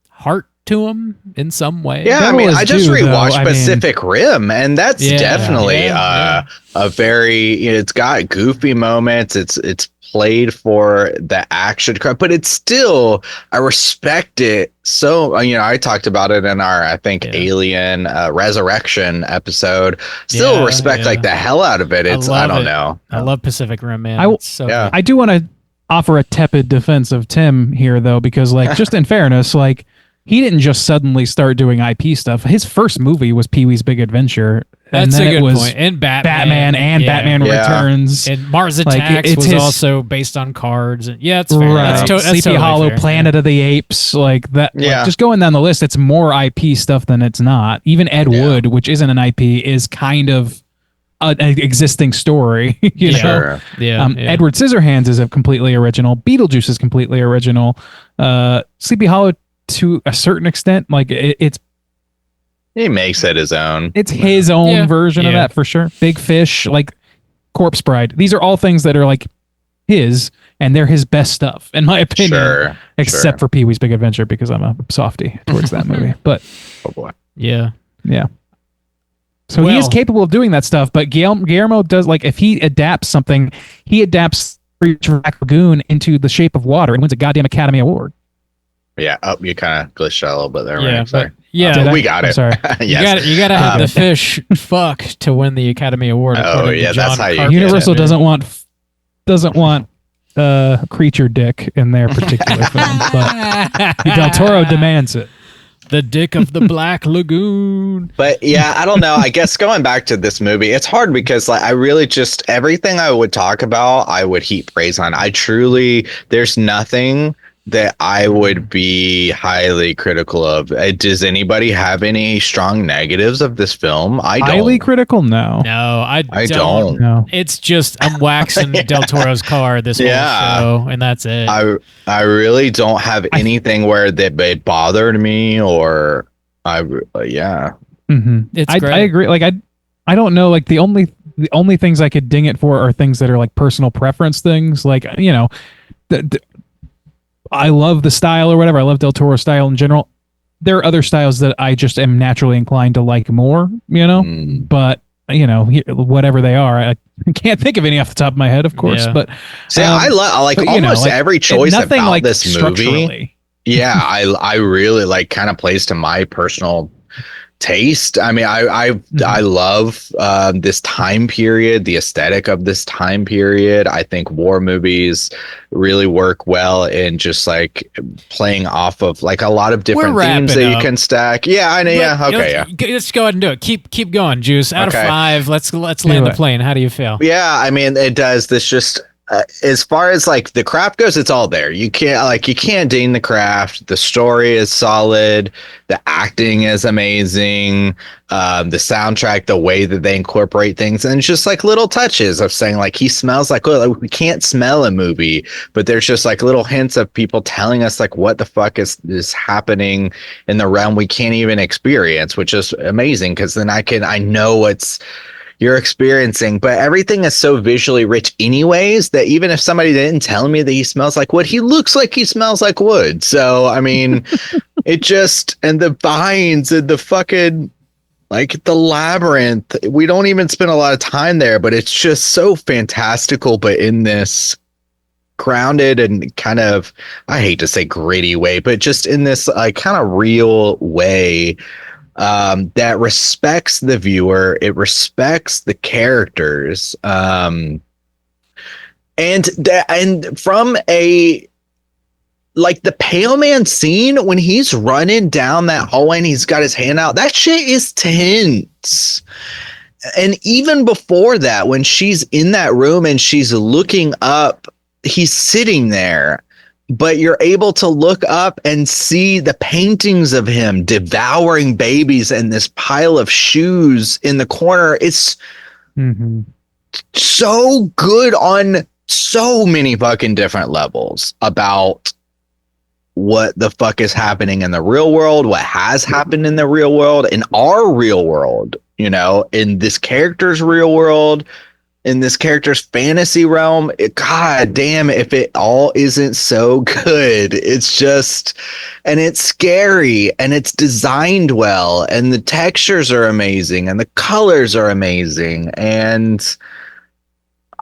heart to them in some way. Yeah, I mean, I just rewatched though. Pacific Rim, and that's definitely yeah. a very. It's got goofy moments. It's played for the action, but it's still. I respect it so. I talked about it in our Alien Resurrection episode. Still respect like the hell out of it. I don't know. I love Pacific Rim, man. I do want to offer a tepid defense of Tim here, though, because like just in fairness, like. He didn't just suddenly start doing IP stuff. His first movie was Pee-wee's Big Adventure. And That's then a good it was point. And Batman. Batman Returns. And Mars Like, Attacks was also based on cards. And it's fair. Right. That's Sleepy totally Hollow, fair. Planet of the Apes, like that. Yeah. Like, just going down the list, it's more IP stuff than it's not. Even Ed Wood, which isn't an IP, is kind of an existing story. you know? Yeah. Edward Scissorhands is a completely original. Beetlejuice is completely original. Sleepy Hollow, to a certain extent, like it's he makes it his own. It's his own version of that for sure. Big Fish, like Corpse Bride. These are all things that are like his, and they're his best stuff, in my opinion. Except for Pee-wee's Big Adventure, because I'm a softie towards that movie. But oh boy, yeah. So he is capable of doing that stuff. But Guillermo does, like, if he adapts something, he adapts Black Lagoon into The Shape of Water and wins a goddamn Academy Award. Yeah, you kind of glitched out a little bit there. Yeah, right? Sorry. we got it. Sorry. Yes. You gotta have the fish fuck to win the Academy Award. Oh yeah, that's how you. Universal doesn't want creature dick in their particular film, but Del Toro demands it. The dick of the Black Lagoon. But yeah, I don't know. I guess going back to this movie, it's hard because like I really just everything I would talk about, I would heap praise on. There's nothing that I would be highly critical of. Does anybody have any strong negatives of this film? I don't. Highly critical? No. No, I don't. No. It's just I'm waxing Del Toro's car this whole show, and that's it. I really don't have anything where that it bothered me or Mm-hmm. It's great. I agree. Like I don't know. Like the only things I could ding it for are things that are like personal preference things. Like I love the style or whatever. I love Del Toro's style in general. There are other styles that I just am naturally inclined to like more, but whatever they are, I can't think of any off the top of my head, of course, but see, I like almost every choice about like this movie. Yeah. I really like kind of plays to my personal taste. I mean, I love this time period, the aesthetic of this time period. I think war movies really work well in just like playing off of like a lot of different themes that you can stack. Yeah, I know. Yeah, okay, Let's go ahead and do it. Keep going, Juice. Out of 5, let's land the plane. How do you feel? Yeah, I mean, it does. This just. As far as like the craft goes, it's all there. You can't ding the craft. The story is solid. The acting is amazing. The soundtrack, the way that they incorporate things, and it's just like little touches of saying like he smells like, well, we can't smell a movie, but there's just like little hints of people telling us like what the fuck is happening in the realm we can't even experience, which is amazing because then I know what's you're experiencing, but everything is so visually rich anyways that even if somebody didn't tell me that he smells like wood, he looks like he smells like wood. So I mean, it just, and the vines and the fucking like the labyrinth, we don't even spend a lot of time there, but it's just so fantastical, but in this grounded and kind of, I hate to say gritty way, but just in this like kind of real way that respects the viewer, it respects the characters, and from a like the Pale Man scene when he's running down that hallway and he's got his hand out, that shit is tense. And even before that, when she's in that room and she's looking up, he's sitting there. But you're able to look up and see the paintings of him devouring babies and this pile of shoes in the corner. It's so good on so many fucking different levels about what the fuck is happening in the real world, what has happened in the real world, in our real world, in this character's real world. in this character's fantasy realm. God damn, if it all isn't so good. It's just, and it's scary, and it's designed well, and the textures are amazing, and the colors are amazing, and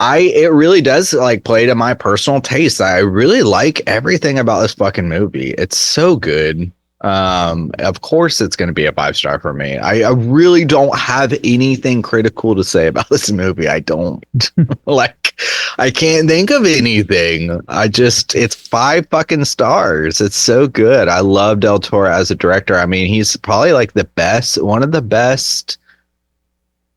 it really does like play to my personal taste. I really like everything about this fucking movie. It's so good. Of course it's going to be a 5-star for me. I really don't have anything critical to say about this movie. I don't like, I can't think of anything. It's 5 fucking stars. It's so good. I love Del Toro as a director. I mean, he's probably like one of the best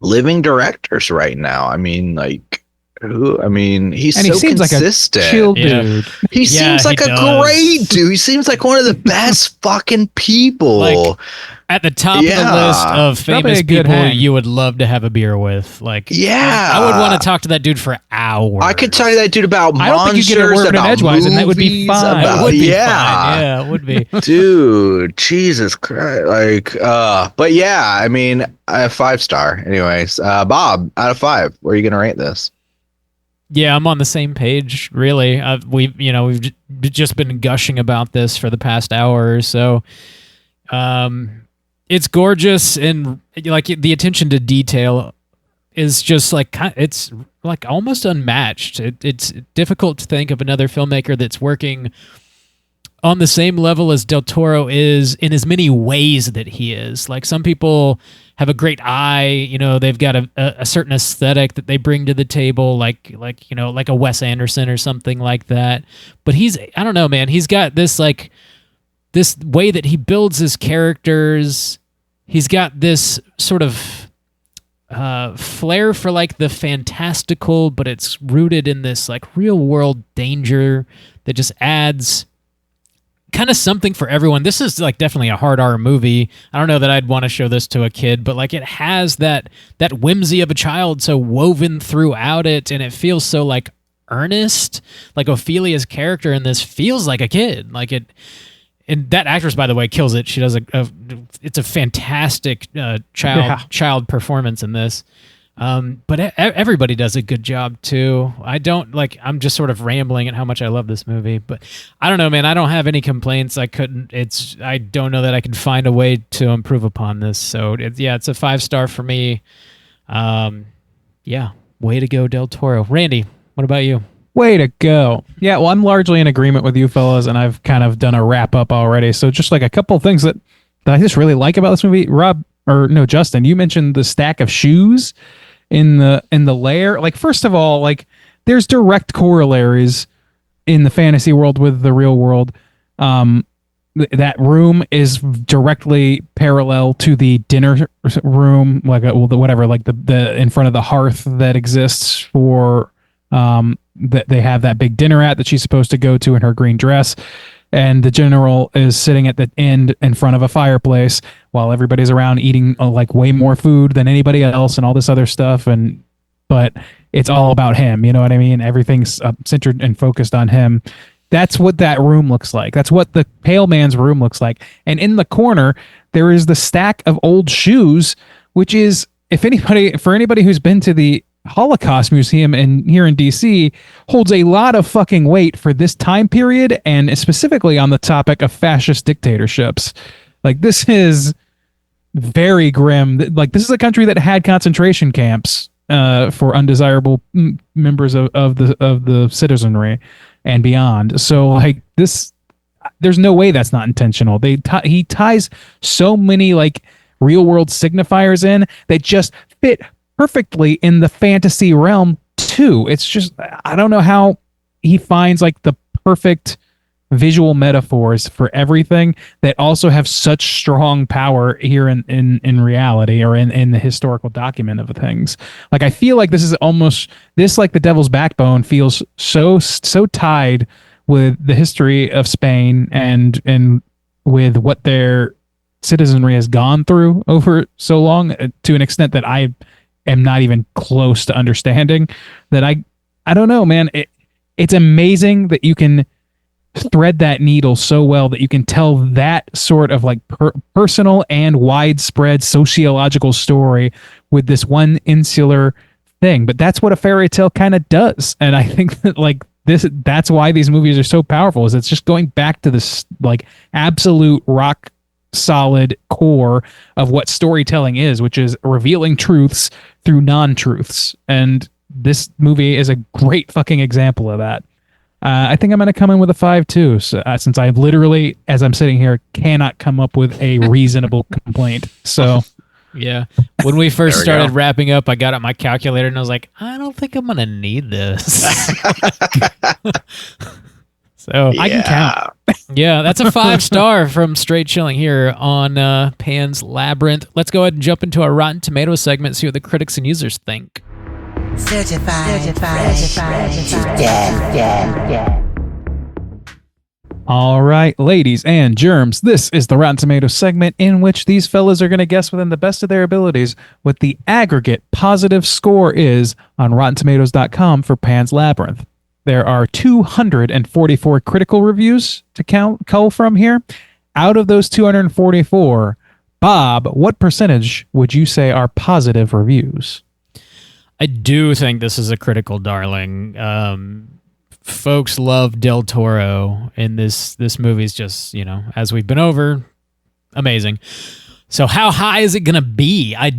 living directors right now. I mean, like, he's and so he seems consistent. Like a chill dude. He seems like a great dude. He seems like one of the best fucking people. Like, at the top of the list of famous people you would love to have a beer with. Like, I would want to talk to that dude for hours. I could talk to that dude about monsters. I don't think you get a word in edgewise, and that would be fine. It would be fine. Yeah, it would be. Dude, Jesus Christ. Like, but yeah, I mean, a 5-star. Anyways, Bob, out of 5, where are you going to rate this? Yeah, I'm on the same page, really. We've just been gushing about this for the past hour or so. It's gorgeous, and like the attention to detail is just like, it's like almost unmatched. It's difficult to think of another filmmaker that's working on the same level as Del Toro is in as many ways that he is. Like, some people have a great eye, they've got a certain aesthetic that they bring to the table, like a Wes Anderson or something like that. But I don't know, man, he's got this like this way that he builds his characters. He's got this sort of flair for like the fantastical, but it's rooted in this like real world danger that just adds kind of something for everyone. This is like definitely a hard R movie. I don't know that I'd want to show this to a kid, but like it has that whimsy of a child so woven throughout it, and it feels so like earnest. Like Ophelia's character in this feels like a kid. Like it, and that actress, by the way, kills it. She does it's a fantastic child performance in this. But everybody does a good job too. I'm just sort of rambling at how much I love this movie, but I don't know, man. I don't have any complaints. I don't know that I can find a way to improve upon this. So it's a 5-star for me. Way to go, Del Toro. Randy, what about you? Way to go. Yeah, well, I'm largely in agreement with you fellas, and I've kind of done a wrap up already. So just like a couple of things that I just really like about this movie. Justin, you mentioned the stack of shoes in the lair. Like, first of all, like there's direct corollaries in the fantasy world with the real world. That room is directly parallel to the dinner room, like the in front of the hearth that exists for that they have that big dinner that she's supposed to go to in her green dress. And the general is sitting at the end in front of a fireplace while everybody's around eating like way more food than anybody else and all this other stuff. But it's all about him. You know what I mean? Everything's centered and focused on him. That's what that room looks like. That's what the pale man's room looks like. And in the corner, there is the stack of old shoes, which is, for anybody who's been to the Holocaust Museum here in DC, holds a lot of fucking weight for this time period, and specifically on the topic of fascist dictatorships. Like, this is very grim. Like, this is a country that had concentration camps for undesirable members of the citizenry and beyond. So like this, there's no way that's not intentional. He ties so many like real world signifiers in that just fit perfectly in the fantasy realm too. It's just, I don't know how he finds like the perfect visual metaphors for everything that also have such strong power here in reality or in the historical document of things. Like, I feel like this is almost like The Devil's Backbone feels so tied with the history of Spain and with what their citizenry has gone through over so long, to an extent that I am not even close to understanding. That I don't know, man. It's amazing that you can thread that needle so well that you can tell that sort of like personal and widespread sociological story with this one insular thing, but that's what a fairy tale kind of does. And I think that like that's why these movies are so powerful, is it's just going back to this like absolute rock solid core of what storytelling is, which is revealing truths through non-truths. And this movie is a great fucking example of that. I think I'm going to come in with a 5 too, since I literally, as I'm sitting here, cannot come up with a reasonable complaint. So, yeah. When we first started wrapping up, I got out my calculator and I was like, I don't think I'm going to need this. So I can count. Yeah, that's a 5-star from Straight Chilling here on Pan's Labyrinth. Let's go ahead and jump into our Rotten Tomatoes segment, see what the critics and users think. Certified. All right, ladies and germs, this is the Rotten Tomatoes segment in which these fellas are going to guess within the best of their abilities what the aggregate positive score is on RottenTomatoes.com for Pan's Labyrinth. There are 244 critical reviews to cull from here. Out of those 244, Bob, what percentage would you say are positive reviews? I do think this is a critical darling. Folks love Del Toro, and this movie is just, as we've been over, amazing. So how high is it going to be? I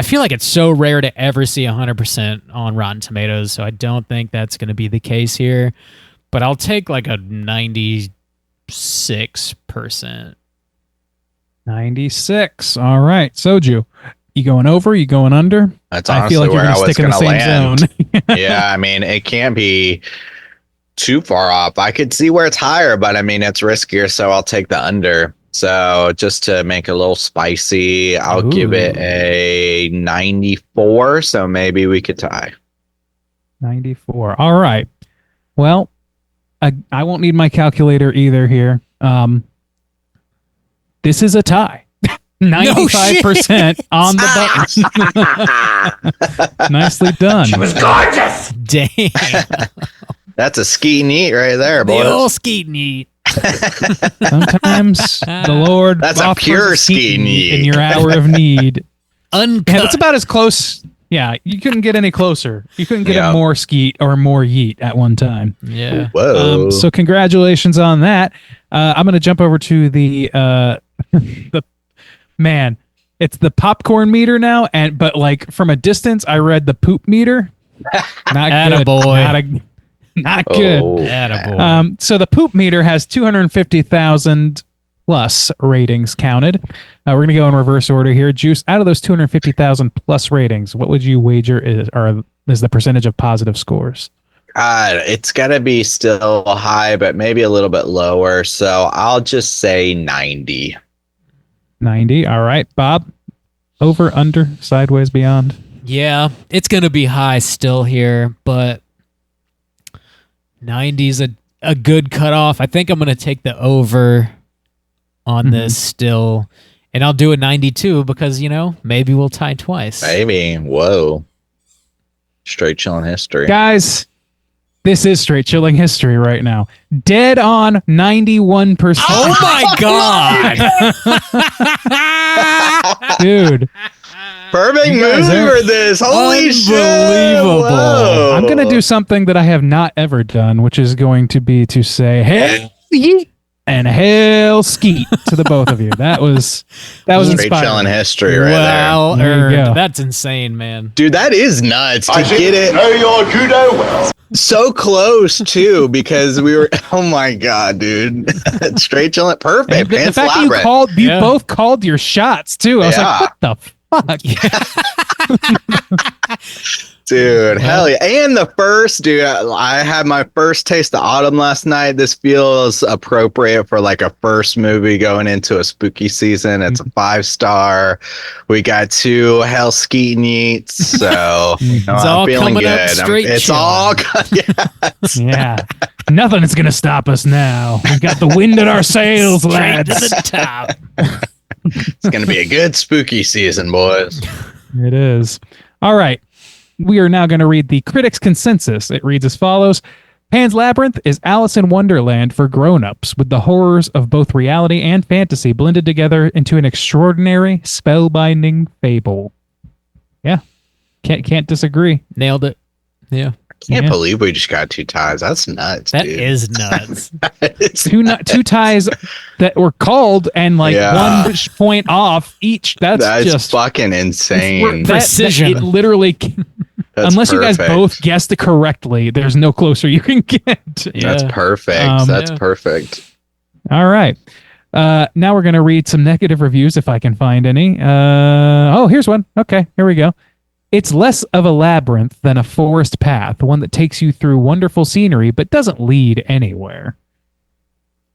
feel like it's so rare to ever see 100% on Rotten Tomatoes, so I don't think that's going to be the case here. But I'll take like a 96%. 96. All right. Soju, you going over? You going under? That's honestly I feel like where I was going to land. Zone. Yeah, I mean, it can't be too far off. I could see where it's higher, but I mean, it's riskier, so I'll take the under. So just to make it a little spicy, I'll give it a 94. So maybe we could tie. 94. All right. Well, I won't need my calculator either here. This is a tie. 95% on the button. Nicely done. She was gorgeous. Damn. That's a ski neat right there, boys. The old skeet neat. Sometimes the Lord That's a pure ski neat in your hour of need. Uncut. Yeah, that's about as close. Yeah, you couldn't get any closer. You couldn't get a more skeet or more yeet at one time. Yeah. Whoa. So congratulations on that. I'm going to jump over to the man. It's the popcorn meter now, but like from a distance, I read the poop meter. Not good. Attaboy. Not good. Attaboy. So the poop meter has 250,000 plus ratings counted. We're going to go in reverse order here. Juice, out of those 250,000 plus ratings, what would you wager is the percentage of positive scores? It's got to be still high, but maybe a little bit lower. So I'll just say 90. 90. All right. Bob, over, under, sideways, beyond? Yeah, it's going to be high still here, but 90 is a good cutoff. I think I'm going to take the over on this still, and I'll do a 92 because, maybe we'll tie twice. Maybe. Whoa. Straight chilling history. Guys, this is straight chilling history right now. Dead on 91%. Oh my God. Dude. Perfect movie for this. Holy shit. Whoa. I'm going to do something that I have not ever done, which is going to be to say, hey, yeet, and hail skeet to the both of you. That was straight inspiring. chilling history right well there. You earned. go. That's insane, man. Dude, that is nuts to get it. Know your judo well. So close too, because we were. Oh my God, dude! Straight chilling, perfect. And the Pants fact that Labyrinth. you both called your shots too. I was like, what the fuck? Dude, hell yeah. And the first, dude, I had my first taste of autumn last night. This feels appropriate for like a first movie going into a spooky season. It's a 5-star. We got 2 hell ski neats. So It's I'm all feeling coming up good. straight It's chilling. all yes. Yeah. Nothing is going to stop us now. We've got the wind at our sails, Straight lads. to the top. It's going to be a good spooky season, boys. It is. All right. We are now going to read the critics' consensus. It reads as follows. Pan's Labyrinth is Alice in Wonderland for grown-ups, with the horrors of both reality and fantasy blended together into an extraordinary, spellbinding fable. Yeah. Can't disagree. Nailed it. Yeah. Can't believe we just got 2 ties. That's nuts. That dude. is nuts. Two ties that were called and like 1 point off each. That's just fucking insane. Precision. It literally, unless you guys both guessed it correctly, there's no closer you can get. That's perfect. That's perfect. All right. Now we're going to read some negative reviews if I can find any. Here's one. Okay, here we go. It's less of a labyrinth than a forest path, one that takes you through wonderful scenery but doesn't lead anywhere.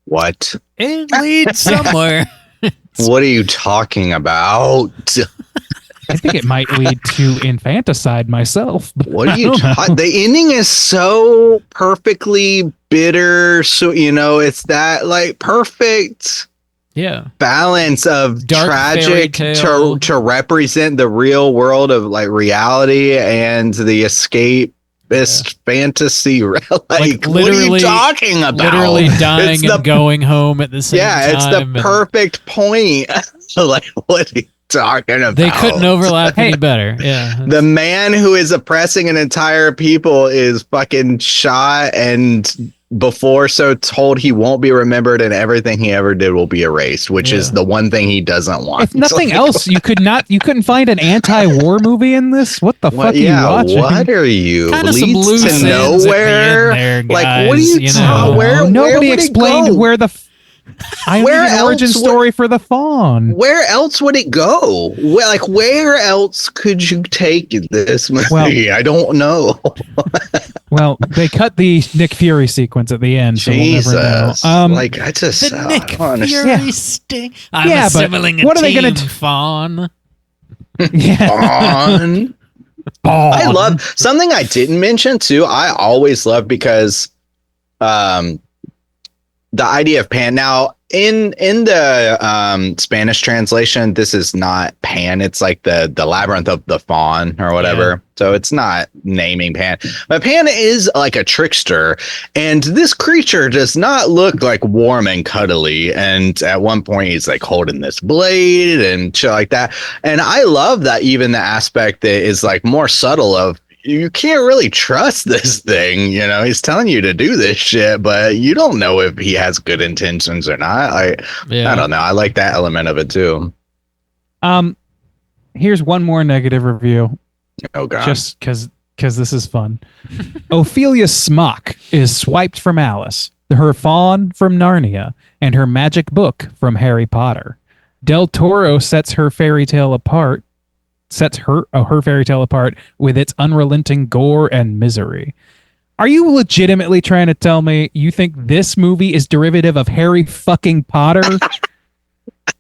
What? It leads somewhere. What are you talking about? I think it might lead to infanticide myself. What are you talking? The ending is so perfectly bitter. So, it's that like perfect balance of dark tragic to represent the real world of like reality and the escapist fantasy. Like what are you talking about? Literally dying and going home at the same time. Yeah, it's the perfect point. Like, what are you talking about? They couldn't overlap any better. Yeah. The man who is oppressing an entire people is fucking shot and before so told he won't be remembered and everything he ever did will be erased, which is the one thing he doesn't want. If nothing else, you couldn't find an anti-war movie in this? What the fuck are you watching? What are you? Kind of Leads some loose to nowhere. There, guys, like what are you talking? Nobody explained where the origin story for the fawn. Where else would it go? Where else could you take this movie? Well, I don't know. Well, they cut the Nick Fury sequence at the end, Jesus. So we'll never know. I just the Nick Fury sting. I'm but assembling what are they going to fawn? Fawn. I love something I didn't mention too. I always love because the idea of Pan. Now, in the Spanish translation, this is not Pan. It's like the labyrinth of the fawn or whatever. Yeah. So it's not naming Pan. But Pan is like a trickster. And this creature does not look like warm and cuddly. And at one point, he's like holding this blade and shit like that. And I love that even the aspect that is like more subtle of, you can't really trust this thing. He's telling you to do this shit, but you don't know if he has good intentions or not. I don't know. I like that element of it too. Here's one more negative review. Oh god. Just because this is fun. Ophelia's smock is swiped from Alice, her fawn from Narnia, and her magic book from Harry Potter. Del Toro sets her fairy tale apart with its unrelenting gore and misery. Are you legitimately trying to tell me you think this movie is derivative of Harry fucking Potter?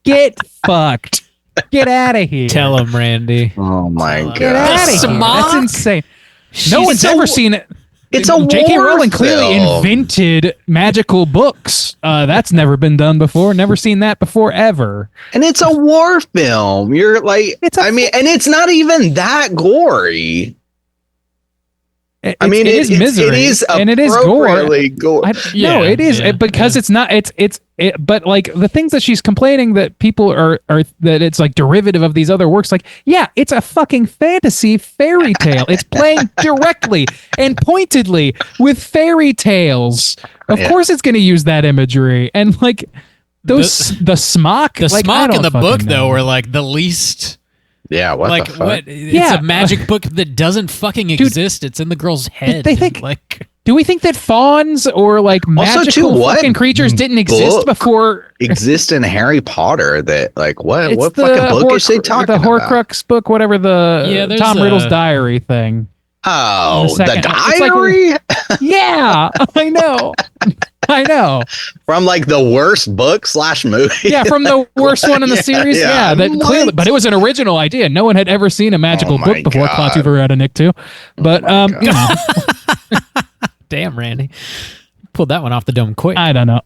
Get fucked. Get out of here. Tell him, Randy. Oh my god. Get out of here. That's insane. No one's ever seen it. It's a J.K. war Rowling clearly film. invented magical books. That's never been done before. Never seen that before, ever. And it's a war film. You're like, and it's not even that gory. It is misery. It is and it is gore. gore. No, it is because it's not. But like the things that she's complaining that people are that it's like derivative of these other works. Like, yeah, it's a fucking fantasy fairy tale. It's playing directly and pointedly with fairy tales. Of course, it's going to use that imagery and like the smock. The smock in the book though are like the least. Yeah, what the fuck? What? It's a magic book that doesn't fucking exist. It's in the girl's head. They think do we think that fawns or like magical fucking creatures didn't exist before? Exist in Harry Potter? That like what fucking book is they talking about? The Horcrux book, whatever the Tom Riddle's diary thing. Oh, the diary? Yeah, I know. I know. From like the worst book / movie. Yeah, from the worst one in the series. Yeah, that clearly, but it was an original idea. No one had ever seen a magical book before. Klaatu Verada Nick too. But you know. Damn, Randy. Pulled that one off the dome quick. I don't know.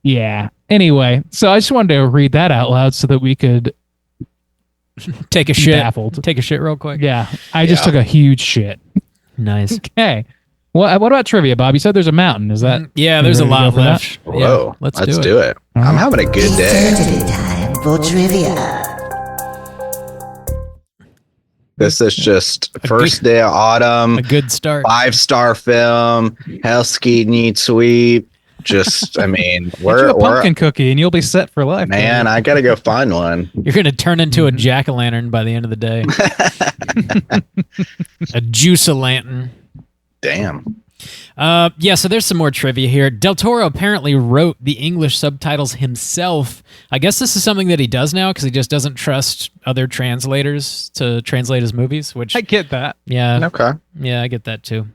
Yeah. Anyway, so I just wanted to read that out loud so that we could take a shit. Baffled. Take a shit real quick. Yeah. I just took a huge shit. Nice. Okay. What about trivia, Bob? You said there's a mountain. Is that? Yeah, there's a lot left. Whoa. Yeah, let's do it. I'm having a good day. It's time for trivia. This is just first day of autumn. A good start. 5-star film. Housekeeping, eat sweep. Just, I mean, we're a pumpkin cookie and you'll be set for life. Man, I gotta go find one. You're gonna turn into a jack-o'-lantern by the end of the day. A juice-a-lantern. Damn. So there's some more trivia here. Del Toro apparently wrote the English subtitles himself. I guess this is something that he does now because he just doesn't trust other translators to translate his movies, which I get that. Yeah. Okay. Yeah, I get that too.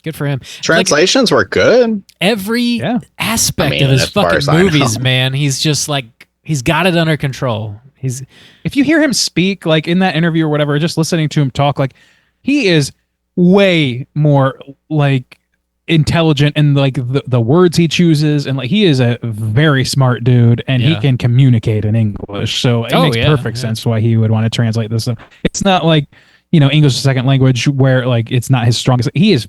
Good for him. Translations were good. Every aspect of his fucking movies, man, he's just like, he's got it under control. If you hear him speak, like in that interview or whatever, just listening to him talk, like he is way more like intelligent and like the words he chooses, and like he is a very smart dude and he can communicate in English. So it makes perfect sense why he would want to translate this. It's not like, English is a second language where like it's not his strongest. He is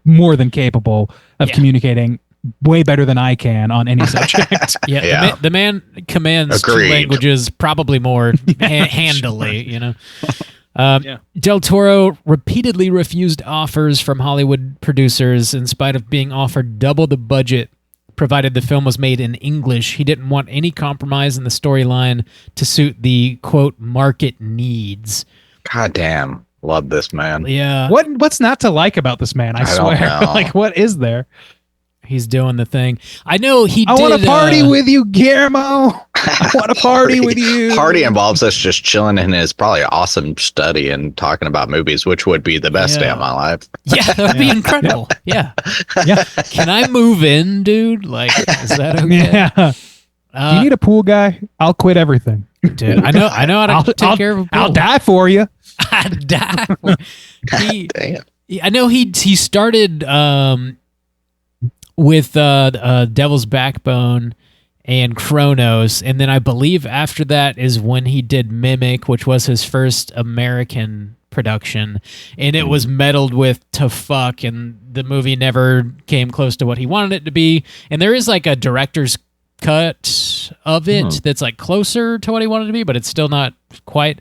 more than capable of communicating way better than I can on any subject. The man commands two languages probably more handily, Del Toro repeatedly refused offers from Hollywood producers in spite of being offered double the budget, provided the film was made in English. He didn't want any compromise in the storyline to suit the, quote, market needs. God damn. Love this man. Yeah. What's not to like about this man? I swear. Don't know. Like, what is there? He's doing the thing. I know he did. I want to party with you, Guillermo. I want to party with you. Party involves us just chilling in his probably awesome study and talking about movies, which would be the best day of my life. Yeah, that would be incredible. Yeah. Can I move in, dude? Like, is that okay? Yeah. Do you need a pool guy? I'll quit everything. Dude, I know how to take care of a pool. I'll die for you. I'd die. Damn. I know he started with Devil's Backbone and Chronos, and then I believe after that is when he did Mimic, which was his first American production, and it was meddled with to fuck, and the movie never came close to what he wanted it to be. And there is like a director's cut of it that's like closer to what he wanted to be, but it's still not quite.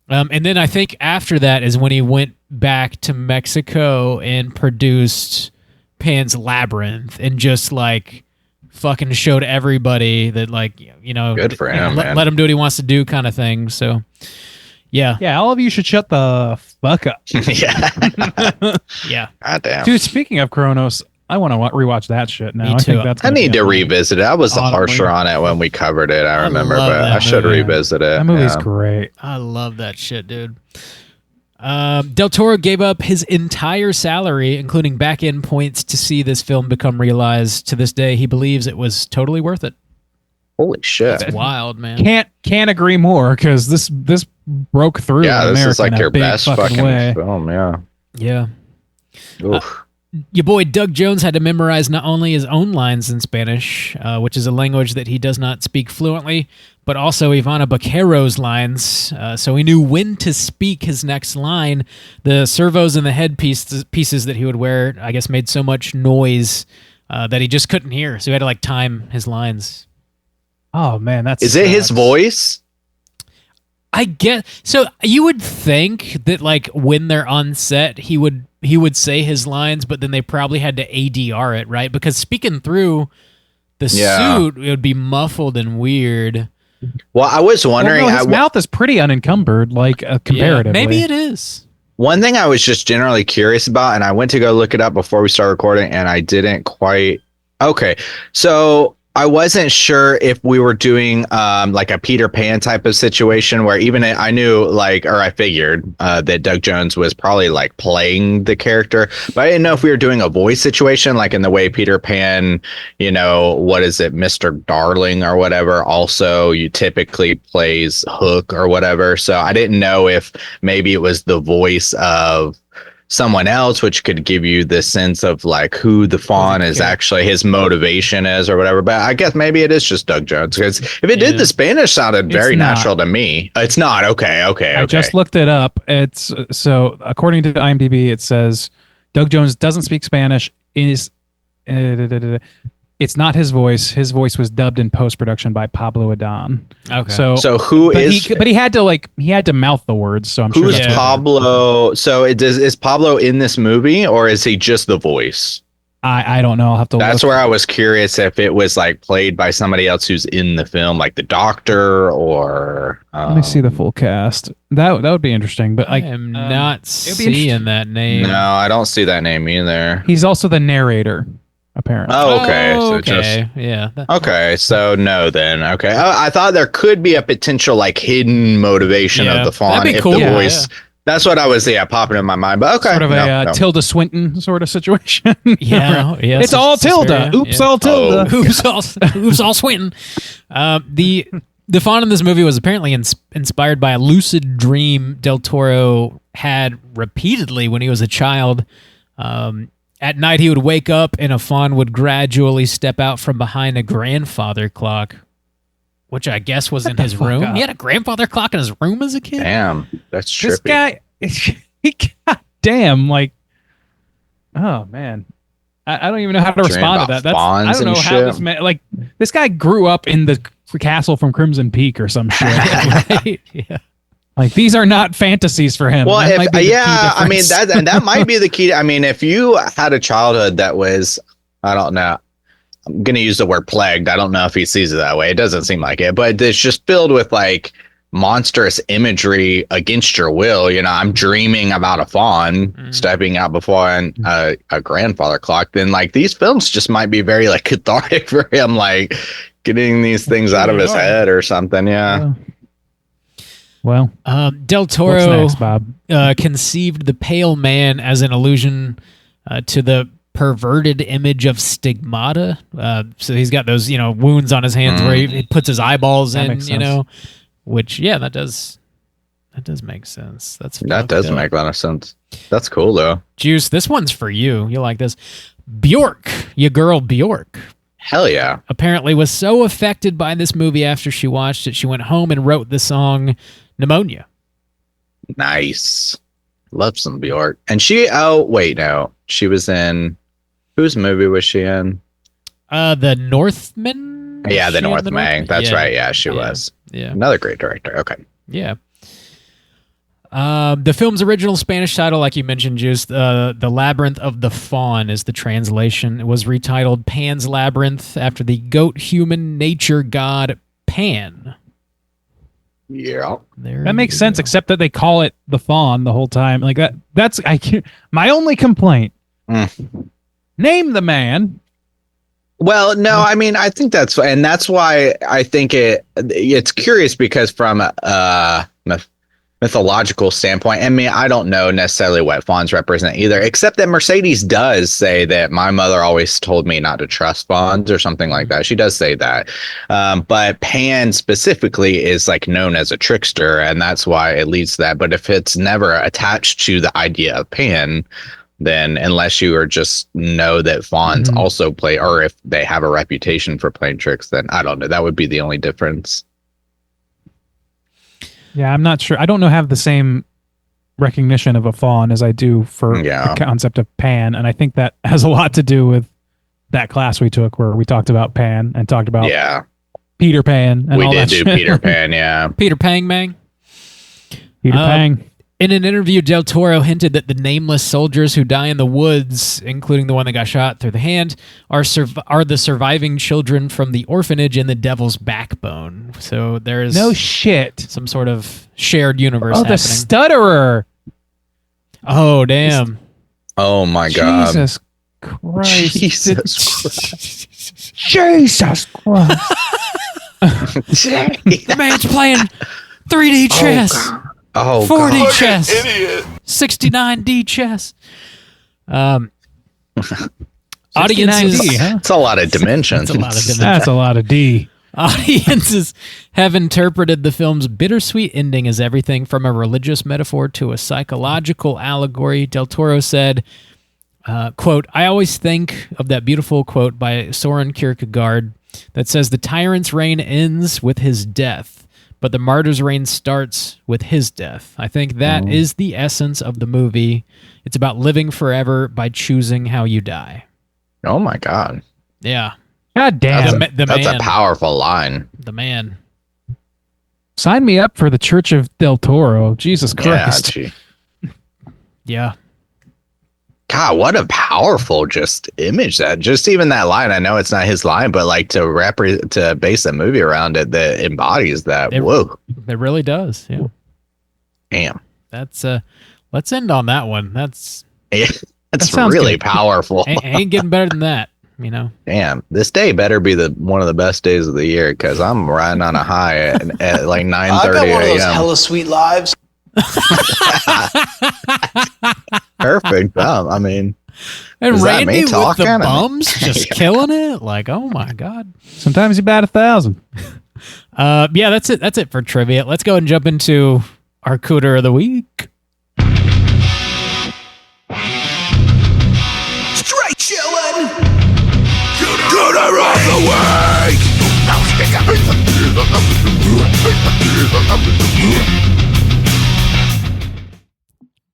And then I think after that is when he went back to Mexico and produced Pan's Labyrinth and just like fucking showed everybody that like, good for him, man. Let him do what he wants to do kind of thing. So yeah. All of you should shut the fuck up. Yeah. God damn. Dude, speaking of Chronos, I want to rewatch that shit now. Me too. I need to revisit it. I was harsher on it when we covered it, I remember, but I should revisit it. That movie's great. I love that shit, dude. Del Toro gave up his entire salary, including back-end points, to see this film become realized. To this day, he believes it was totally worth it. Holy shit. That's wild, man. Can't agree more, because this broke through. Yeah, this America is like your best fucking way. film, yeah. Yeah. Oof. Your boy Doug Jones had to memorize not only his own lines in Spanish, which is a language that he does not speak fluently, but also Ivana Baquero's lines, so he knew when to speak his next line. The servos and the headpieces that he would wear, I guess, made so much noise that he just couldn't hear, so he had to like time his lines. Oh man, is it his voice? I get so you would think that like when they're on set he would say his lines, but then they probably had to ADR it, right? Because speaking through the suit, it would be muffled and weird. Well, I was wondering. His mouth is pretty unencumbered, like comparatively. Maybe it is. One thing I was just generally curious about, and I went to go look it up before we start recording, and I didn't quite. Okay, so I wasn't sure if we were doing like a Peter Pan type of situation where even I knew like, or I figured that Doug Jones was probably like playing the character, but I didn't know if we were doing a voice situation, like in the way Peter Pan, what is it, Mr. Darling or whatever, also you typically plays Hook or whatever. So I didn't know if maybe it was the voice of someone else, which could give you the sense of like who the fawn is actually, his motivation is or whatever. But I guess maybe it is just Doug Jones, because if it did, the Spanish sounded very natural to me. It's not. Okay. I just looked it up. It's so according to IMDb, it says Doug Jones doesn't speak Spanish, is It's not his voice. His voice was dubbed in post-production by Pablo Adon. Okay. So who is? He had to mouth the words. So I'm sure. Who's Pablo? So is Pablo in this movie, or is he just the voice? I don't know. I'll have to. That's look. where I was curious if it was like played by somebody else who's in the film, like the doctor, or. Let me see the full cast. That would be interesting. But I am not seeing that name. No, I don't see that name either. He's also the narrator. Apparently. Oh, okay. Okay, so no then. Okay. I thought there could be a potential like hidden motivation of the fawn that'd be if cool. the voice. That's what I was popping in my mind. But okay. Sort of a Tilda Swinton sort of situation. Yeah. It's all Tilda. Oops, all Tilda. Oops, all Swinton. The fawn in this movie was apparently inspired by a lucid dream Del Toro had repeatedly when he was a child. At night, he would wake up and a fawn would gradually step out from behind a grandfather clock, which I guess was in his room. He had a grandfather clock in his room as a kid? Damn, that's trippy. This guy, goddamn, like, oh, man. I don't even know how to respond to that. I don't know how this man, like, this guy grew up in the castle from Crimson Peak or some shit. Right? Yeah. Like, these are not fantasies for him. Well, I mean, that might be the key. I mean, if you had a childhood that was, I don't know, I'm going to use the word plagued. I don't know if he sees it that way. It doesn't seem like it, but it's just filled with like monstrous imagery against your will. You know, I'm dreaming about a fawn stepping out before a grandfather clock. Then like these films just might be very like cathartic for him, like getting these things out of his head or something. Yeah. Well, Del Toro what's next, Bob? Conceived the pale man as an allusion to the perverted image of stigmata. So he's got those, wounds on his hands where he puts his eyeballs in, which, that does make sense. That does make a lot of sense. That's cool though. Juice, this one's for you. You like this. Bjork, your girl Bjork. Hell yeah. Apparently was so affected by this movie after she watched it, she went home and wrote the song Pneumonia. Nice. Love some Bjork. And she was in, whose movie was she in? The Northman? Yeah, the Northman. That's right. Yeah, she was. Yeah. Another great director. Okay. Yeah. The film's original Spanish title, like you mentioned, Juice, The Labyrinth of the Fawn is the translation. It was retitled Pan's Labyrinth after the goat human nature god Pan. Yeah. That makes sense, except that they call it the fawn the whole time. Like that's my only complaint. Name the man. Well, no, I mean, I think that's why I think it's curious because from mythological standpoint, I mean, I don't know necessarily what fawns represent either, except that Mercedes does say that my mother always told me not to trust fawns or something like that. She does say that. But Pan specifically is like known as a trickster, and that's why it leads to that. But if it's never attached to the idea of Pan, then unless you are just know that fawns also play, or if they have a reputation for playing tricks, then I don't know. That would be the only difference. Yeah, I'm not sure. I don't have the same recognition of a fawn as I do for the concept of Pan, and I think that has a lot to do with that class we took where we talked about Pan and talked about Peter Pan. And we all did that do shit. Peter Pan, yeah. Peter Pang Mang. Peter Pang. In an interview, Del Toro hinted that the nameless soldiers who die in the woods, including the one that got shot through the hand, are the surviving children from the orphanage in the Devil's Backbone. So there's no shit, some sort of shared universe happening. The stutterer. Oh, damn. Oh, my God. Jesus Christ. Jesus Christ. Jesus Christ. The man's playing 3D chess. Oh, 4D God. chess. 69D chess. Audiences. It's a lot of dimensions. That's a lot of D. Audiences have interpreted the film's bittersweet ending as everything from a religious metaphor to a psychological allegory. Del Toro said, quote, I always think of that beautiful quote by Soren Kierkegaard that says, the tyrant's reign ends with his death, but the martyr's reign starts with his death. I think that is the essence of the movie. It's about living forever by choosing how you die. Oh, my God. Yeah. God damn. That's a powerful line. The man. Sign me up for the Church of Del Toro. Jesus Christ. Yeah. God, what a powerful just image that. Just even that line. I know it's not his line, but like to base a movie around it that embodies that. Whoa. It really does. Yeah. Damn. That's let's end on that one. That's really powerful. Ain't getting better than that, you know. Damn, this day better be one of the best days of the year because I'm riding on a high at like 9:30 a.m. I got one of those hella sweet lives. Perfect. I mean, and Randy with the bums just killing it. Like, oh my god. Sometimes you bat 1,000. Yeah, that's it. That's it for trivia. Let's go and jump into our Cooter of the week. Straight chillin'. Cooter of the week.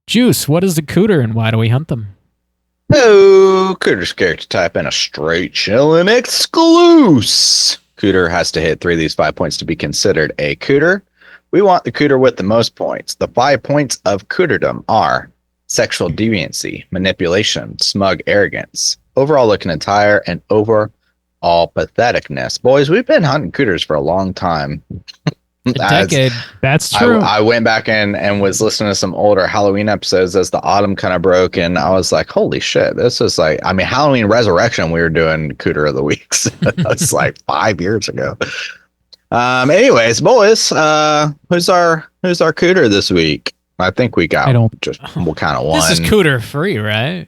Juice, what is the Cooter and why do we hunt them? Oh, Cooter's character type and a straight chillin' exclusive. Cooter has to hit 3 of these 5 points to be considered a Cooter. We want the Cooter with the most points. The 5 points of Cooterdom are sexual deviancy, manipulation, smug arrogance, overall looking attire, and overall patheticness. Boys, we've been hunting Cooters for a long time. A decade. That's true. I went back and was listening to some older Halloween episodes as the autumn kind of broke, and I was like, holy shit, this is like, I mean, Halloween Resurrection, we were doing Cooter of the Weeks. That's like 5 years ago. Anyways, boys, who's our Cooter this week? I think we got just kind of one. This is Cooter free, right?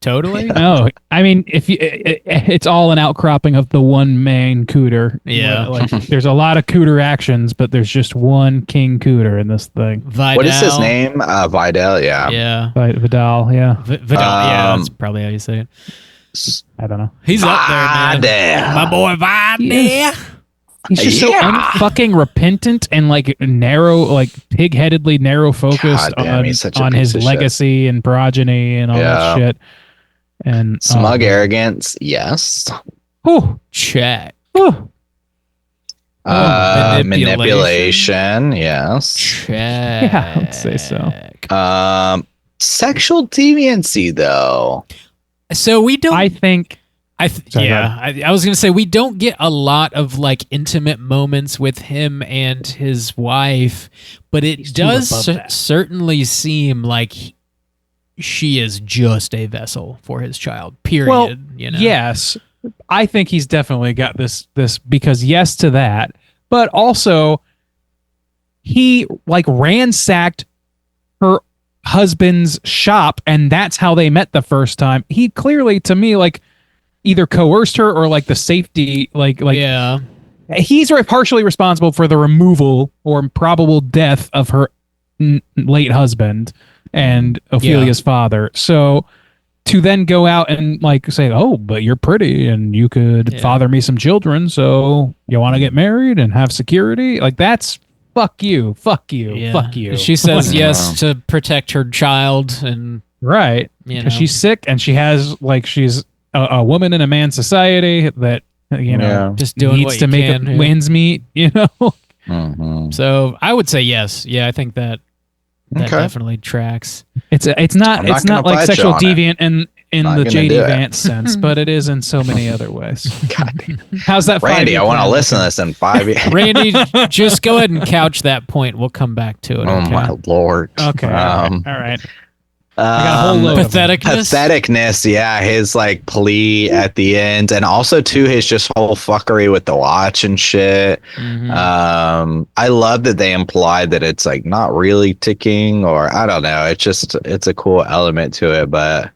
Totally. No, I mean, it's all an outcropping of the one main Cooter. Yeah. Like, there's a lot of Cooter actions, but there's just one King Cooter in this thing. Vidal. What is his name? Vidal, yeah. Yeah. Vidal, yeah. Vidal, yeah, that's probably how you say it. I don't know. He's up there, man. My boy Vidal. He's just so unfucking repentant and like narrow, like pig-headedly narrow focused on his legacy and progeny and all that shit. And smug arrogance, yes. Oh, check. Manipulation, yes. Check. Yeah, I would say so. Sexual deviancy, though. So we don't. I think. I was gonna say we don't get a lot of like intimate moments with him and his wife, but it does certainly seem like she is just a vessel for his child. Period. Well, you know? Yes, I think he's definitely got this because yes to that, but also he like ransacked her husband's shop, and that's how they met the first time. He clearly, to me, like. Either coerced her or like the safety, like yeah, he's partially responsible for the removal or probable death of her late husband and Ophelia's father. So to then go out and like say, oh, but you're pretty and you could father me some children, so you want to get married and have security, like that's fuck you. She says yes to protect her child, and right, because she's sick and she has like she's a woman in a man's society that just doing needs what to make ends meet, Mm-hmm. So I would say yes. Yeah, I think that definitely tracks. It's not like sexual deviant in the JD Vance sense, but it is in so many other ways. God. How's that, Randy? I want to listen to this in 5 years. Randy, just go ahead and couch that point. We'll come back to it. Oh my lord. Okay. All right. I got a whole load patheticness, yeah. His like plea at the end, and also too his just whole fuckery with the watch and shit. Mm-hmm. I love that they implied that it's like not really ticking, or I don't know. It's a cool element to it, but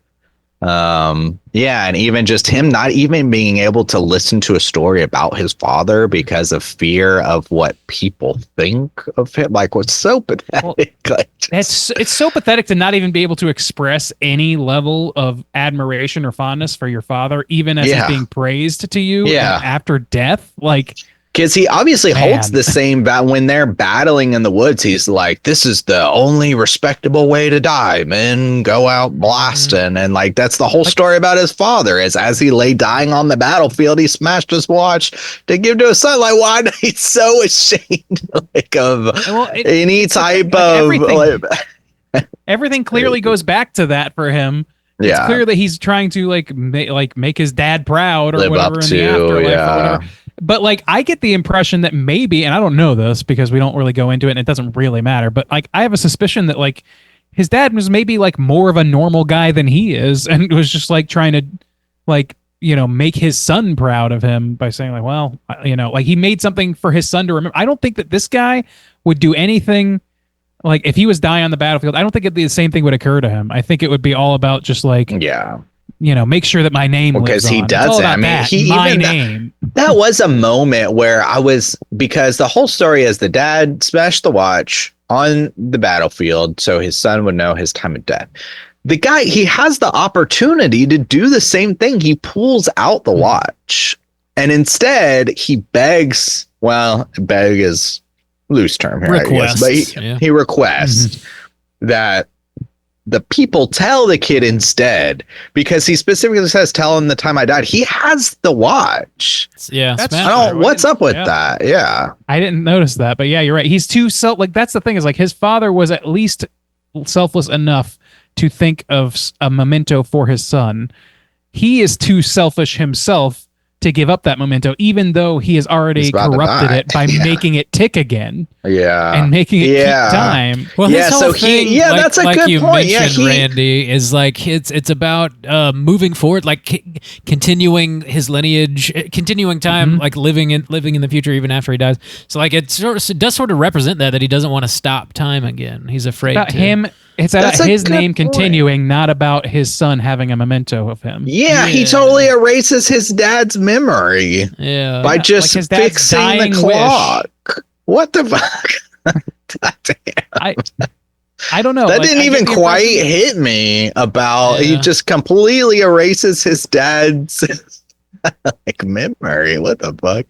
yeah, and even just him not even being able to listen to a story about his father because of fear of what people think of him, like what's so pathetic. Well, it's so pathetic to not even be able to express any level of admiration or fondness for your father, even as he's being praised to you after death. Like Because he obviously holds the same when they're battling in the woods. He's like, "This is the only respectable way to die, men. Go out blasting." And like that's the whole story about his father. Is as he lay dying on the battlefield, he smashed his watch to give to his son. Like, why? He's so ashamed of any type of everything clearly goes back to that for him. It's clear that he's trying to make his dad proud or live whatever up in the afterlife or whatever. But like I get the impression that maybe, and I don't know this because we don't really go into it and it doesn't really matter, but like I have a suspicion that like his dad was maybe like more of a normal guy than he is and was just like trying to like, you know, make his son proud of him by saying like, well, you know, like he made something for his son to remember. I don't think that this guy would do anything like if he was dying on the battlefield. I don't think the same thing would occur to him. I think it would be all about just like, you know, make sure that my name lives on. Because he doesn't. I mean, that was a moment where because the whole story is the dad smashed the watch on the battlefield so his son would know his time of death. The guy, he has the opportunity to do the same thing. He pulls out the watch and instead he begs. Well, beg is loose term here, request. I guess, but he requests that the people tell the kid instead, because he specifically says, "Tell him the time I died." He has the watch. Yeah, what's up with that? Yeah, I didn't notice that, but yeah, you're right. He's too that's the thing is like his father was at least selfless enough to think of a memento for his son. He is too selfish himself to give up that memento, even though he has already corrupted it by making it tick again. And making it keep time. Well, his whole thing, that's a good point. Randy, is like it's about moving forward, like continuing his lineage, continuing time, like living in the future even after he dies. So like it does sort of represent that he doesn't want to stop time again. He's afraid about him. It's about his name continuing, not about his son having a memento of him. Yeah, he totally erases his dad's memory by just like fixing the clock. What the fuck? I don't know. That didn't even quite hit me about he just completely erases his dad's like memory. What the fuck?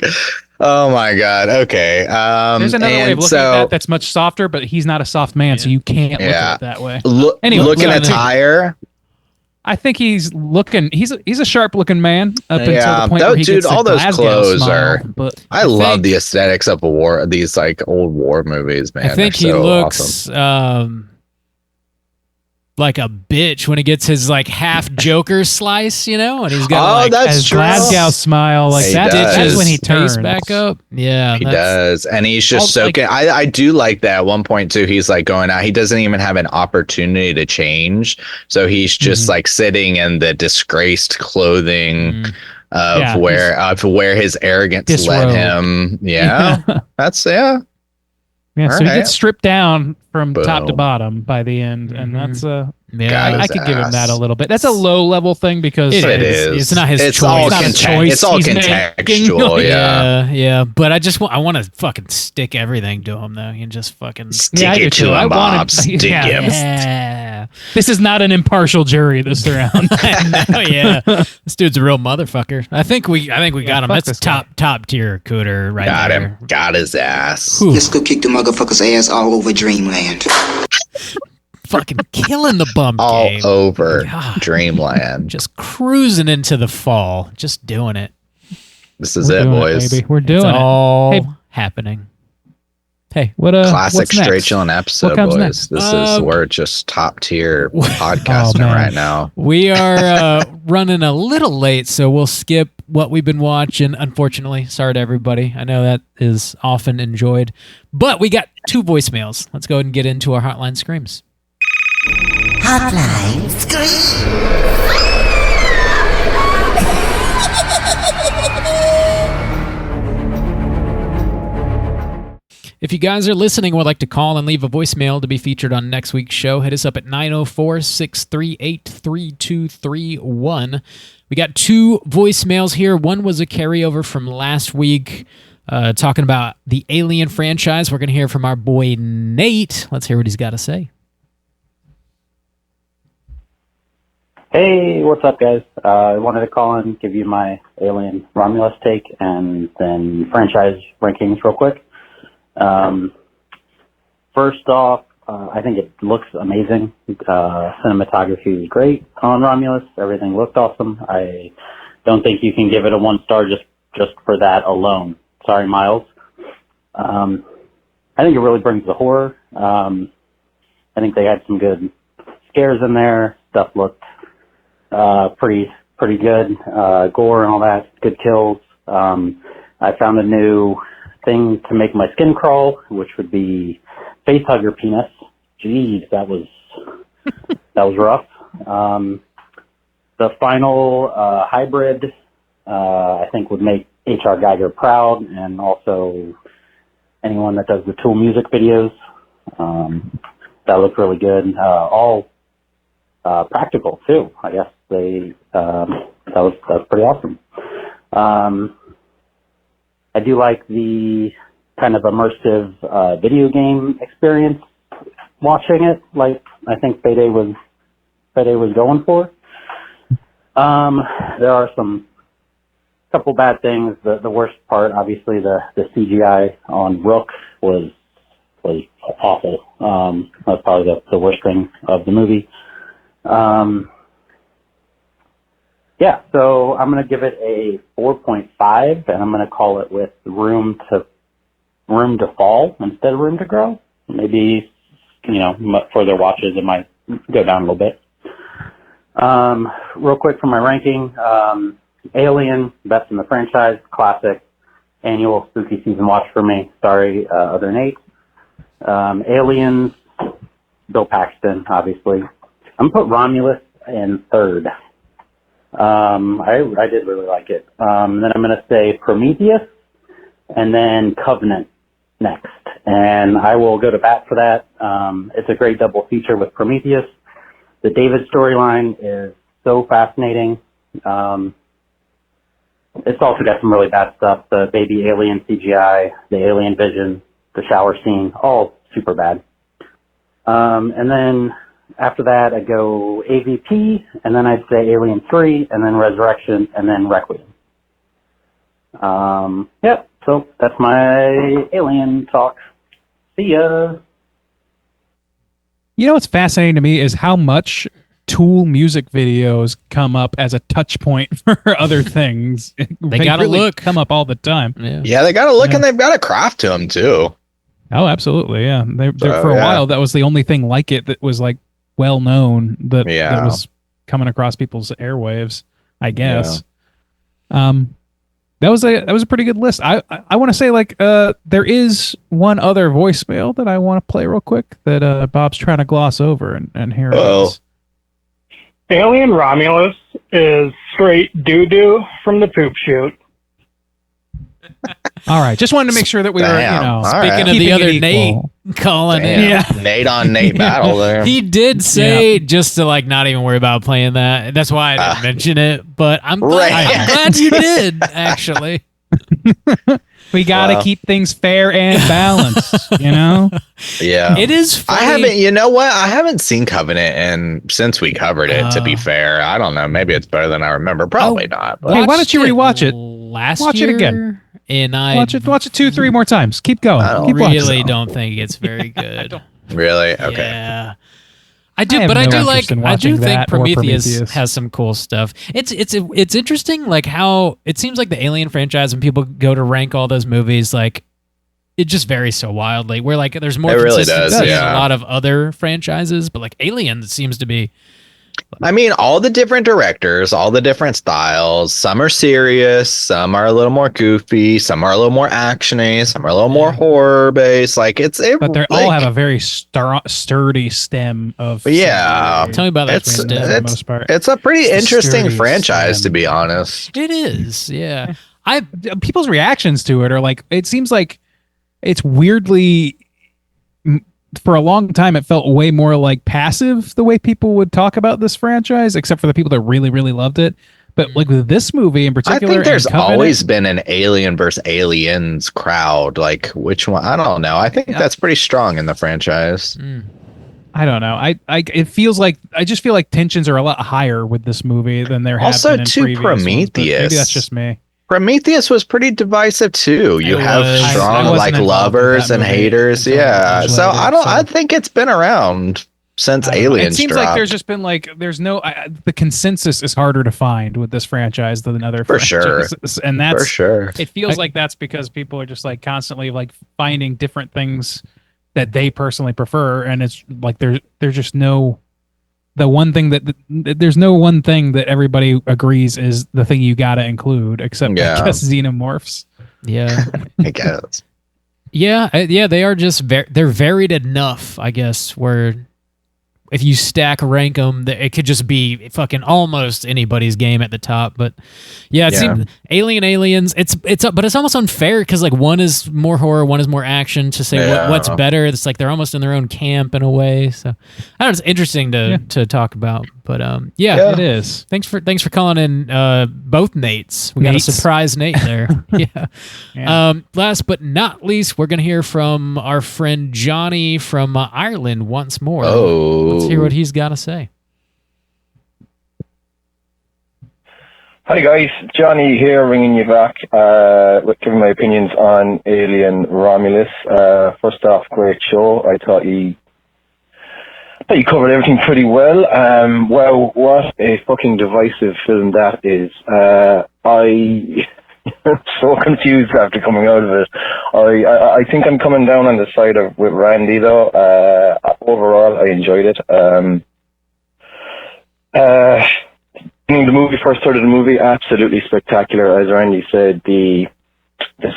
Oh my god. Okay. There's another way of looking at that that's much softer, but he's not a soft man, so you can't look at it that way. Anyway, looking at attire. I think he's a sharp looking man up until the point where he dude, gets all those Glasgow clothes smile, are. I love the aesthetics of these like old war movies, man. I think he looks like a bitch when he gets his like half Joker slice, you know, and he's got his Glasgow smile, like that's when he turns back up. Yeah, he does, and he's just soaking. I do like that at one point too. He's like going out. He doesn't even have an opportunity to change, so he's just like sitting in the disgraced clothing of where his arrogance led him. Yeah, that's Yeah, so he gets stripped down from top to bottom by the end, and that's I could give him that a little bit. That's a low level thing because it is. It's not his choice. It's all contextual. Yeah. But I want to fucking stick everything to him though. You just fucking stick it to him, Bob. Stick him. Yeah. This is not an impartial jury this round. This dude's a real motherfucker. I think we got him. That's top tier Cooter right got there. Got him. Got his ass. Let's go kick the motherfucker's ass all over Dreamland. Fucking killing the bump all game. over Dreamland. Just cruising into the fall. Just doing it. This is it, boys. Baby. We're doing it's all happening. Hey, classic straight chilling episode, boys. Next? We're just top tier podcasting right now. We are running a little late, so we'll skip what we've been watching. Unfortunately, sorry to everybody. I know that is often enjoyed, but we got 2 voicemails. Let's go ahead and get into our Hotline Screams. Hotline Scream. If you guys are listening and would like to call and leave a voicemail to be featured on next week's show, hit us up at 904-638-3231. We got 2 voicemails here. One was a carryover from last week, talking about the Alien franchise. We're going to hear from our boy Nate. Let's hear what he's got to say. Hey, what's up, guys? I wanted to call and give you my Alien Romulus take and then franchise rankings real quick. First off, I think it looks amazing. Cinematography is great on Romulus. Everything looked awesome. I don't think you can give it a 1 star just for that alone. Sorry, Miles. I think it really brings the horror. I think they had some good scares in there. Stuff looked pretty good. Gore and all that. Good kills. I found a new thing to make my skin crawl, which would be face hugger penis. Jeez, that was rough. The final hybrid, I think, would make H.R. Geiger proud, and also anyone that does the Tool music videos. That looked really good. All practical too. I guess that was pretty awesome. I do like the kind of immersive video game experience watching it, like I think Payday was going for. There are some couple bad things. The worst part, obviously, the CGI on Rook was awful. That's probably the worst thing of the movie. Yeah, so I'm going to give it a 4.5, and I'm going to call it with room to fall instead of room to grow. Maybe, further watches it might go down a little bit. Real quick for my ranking, Alien, best in the franchise, classic, annual spooky season watch for me. Sorry, other Nate. Aliens, Bill Paxton, obviously. I'm going to put Romulus in third. I did really like it. Then I'm going to say Prometheus and then Covenant next. And I will go to bat for that. It's a great double feature with Prometheus. The David storyline is so fascinating. It's also got some really bad stuff. The baby alien CGI, the alien vision, the shower scene, all super bad. And then after that, I go AVP, and then I'd say Alien 3, and then Resurrection, and then Requiem. Yep, so that's my Alien talk. See ya! You know what's fascinating to me is how much Tool music videos come up as a touch point for other things. They gotta really look. Come up all the time. Yeah, they gotta look, and they've got a craft to them too. Oh, absolutely, yeah. For a while, that was the only thing like it that was like well known that was coming across people's airwaves, I guess. That was a pretty good list. I want to say there is one other voicemail that I want to play real quick that Bob's trying to gloss over, and here it is. Alien Romulus is straight doo-doo from the poop chute. All right, just wanted to make sure that we were, speaking of the other Nate calling in. Yeah. Nate on Nate battle there. He did say just to not even worry about playing that. That's why I didn't mention it, but I'm glad you did, actually. We got to keep things fair and balanced, Yeah. It is funny. I haven't seen Covenant since we covered it, to be fair. I don't know. Maybe it's better than I remember. Probably not. But. Hey, why don't you rewatch it? Watch it again. And I watch it 2-3 more times. Keep going. I don't think it's very good. Really? Okay. Yeah. I do think Prometheus has some cool stuff. It's interesting, how it seems like the Alien franchise, when people go to rank all those movies, it just varies so wildly. Where there's more consistency in a lot of other franchises, but Alien seems to be. I mean, all the different directors, all the different styles. Some are serious, some are a little more goofy, some are a little more actiony, some are a little more horror based. But they all have a very sturdy stem of. Yeah, tell me about that. For the most part. It's a pretty interesting franchise, to be honest. It is, yeah. People's reactions to it are it seems like it's weirdly. For a long time, it felt way more passive the way people would talk about this franchise, except for the people that really, really loved it. But with this movie in particular, I think there's always been an Alien versus Aliens crowd. Which one? I don't know. I think that's pretty strong in the franchise. I don't know. It feels like I just feel like tensions are a lot higher with this movie than there have Also, been in previous ones, but Prometheus. maybe that's just me. Prometheus was pretty divisive too. You have was. strong I wasn't like involved with lovers that and movie haters. until Yeah. much So later, I think it's been around since I don't know. Aliens It seems dropped. like there's just been like there's no the consensus is harder to find with this franchise than other For sure. franchises, and that's For sure. It feels like that's because people are just like constantly like finding different things that they personally prefer, and it's like there's just no there's no one thing that everybody agrees is the thing you gotta include, except I guess xenomorphs. Yeah. I guess. Yeah, they are just they're varied enough, I guess, where if you stack rank them, it could just be fucking almost anybody's game at the top. But yeah, it seems Aliens. It's up, but it's almost unfair because like one is more horror, one is more action. To say what's better, it's like they're almost in their own camp in a way. So I don't know, it's interesting to talk about. But it is. Thanks for calling in both Nates. We got a surprise Nate there. Yeah. Last but not least, we're gonna hear from our friend Johnny from Ireland once more. Let's hear what he's got to say. Hi guys, Johnny here, ringing you back, giving my opinions on Alien Romulus. First off, great show. I thought you covered everything pretty well. Well, what a fucking divisive film that is. I'm so confused after coming out of it. I think I'm coming down on the side of with Randy though. Overall, I enjoyed it. The movie, first third of the movie, absolutely spectacular. As Randy said, the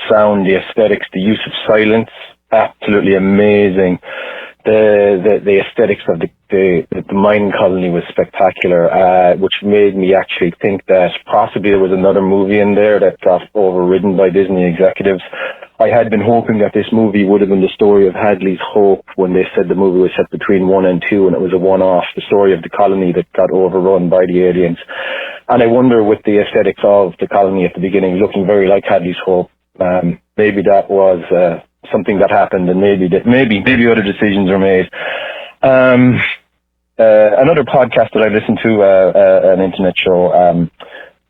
sound, the aesthetics, the use of silence, absolutely amazing. The aesthetics of the mine colony was spectacular, which made me actually think that possibly there was another movie in there that got overridden by Disney executives. I had been hoping that this movie would have been the story of Hadley's Hope when they said the movie was set between 1 and 2 and it was a one-off, the story of the colony that got overrun by the aliens. And I wonder with the aesthetics of the colony at the beginning looking very like Hadley's Hope, maybe that was something that happened and maybe other decisions were made. Another podcast that I listened to, an internet show,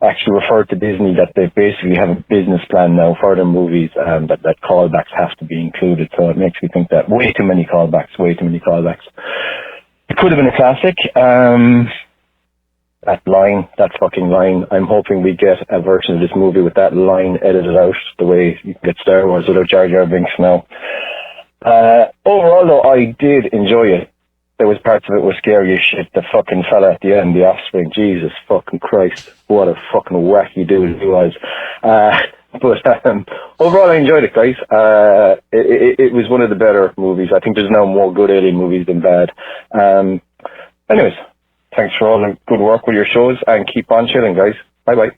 actually referred to Disney that they basically have a business plan now for their movies, that callbacks have to be included. So it makes me think that way too many callbacks. It could have been a classic. That fucking line. I'm hoping we get a version of this movie with that line edited out the way you can get Star Wars without Jar Jar Binks now. Overall though, I did enjoy it. There was parts of it were scary as shit. The fucking fella at the end, the offspring, Jesus fucking Christ, what a fucking wacky dude he was. But overall, I enjoyed it, guys. It was one of the better movies. I think there's no more good alien movies than bad. Anyways, thanks for all the good work with your shows, and keep on chilling, guys. Bye-bye.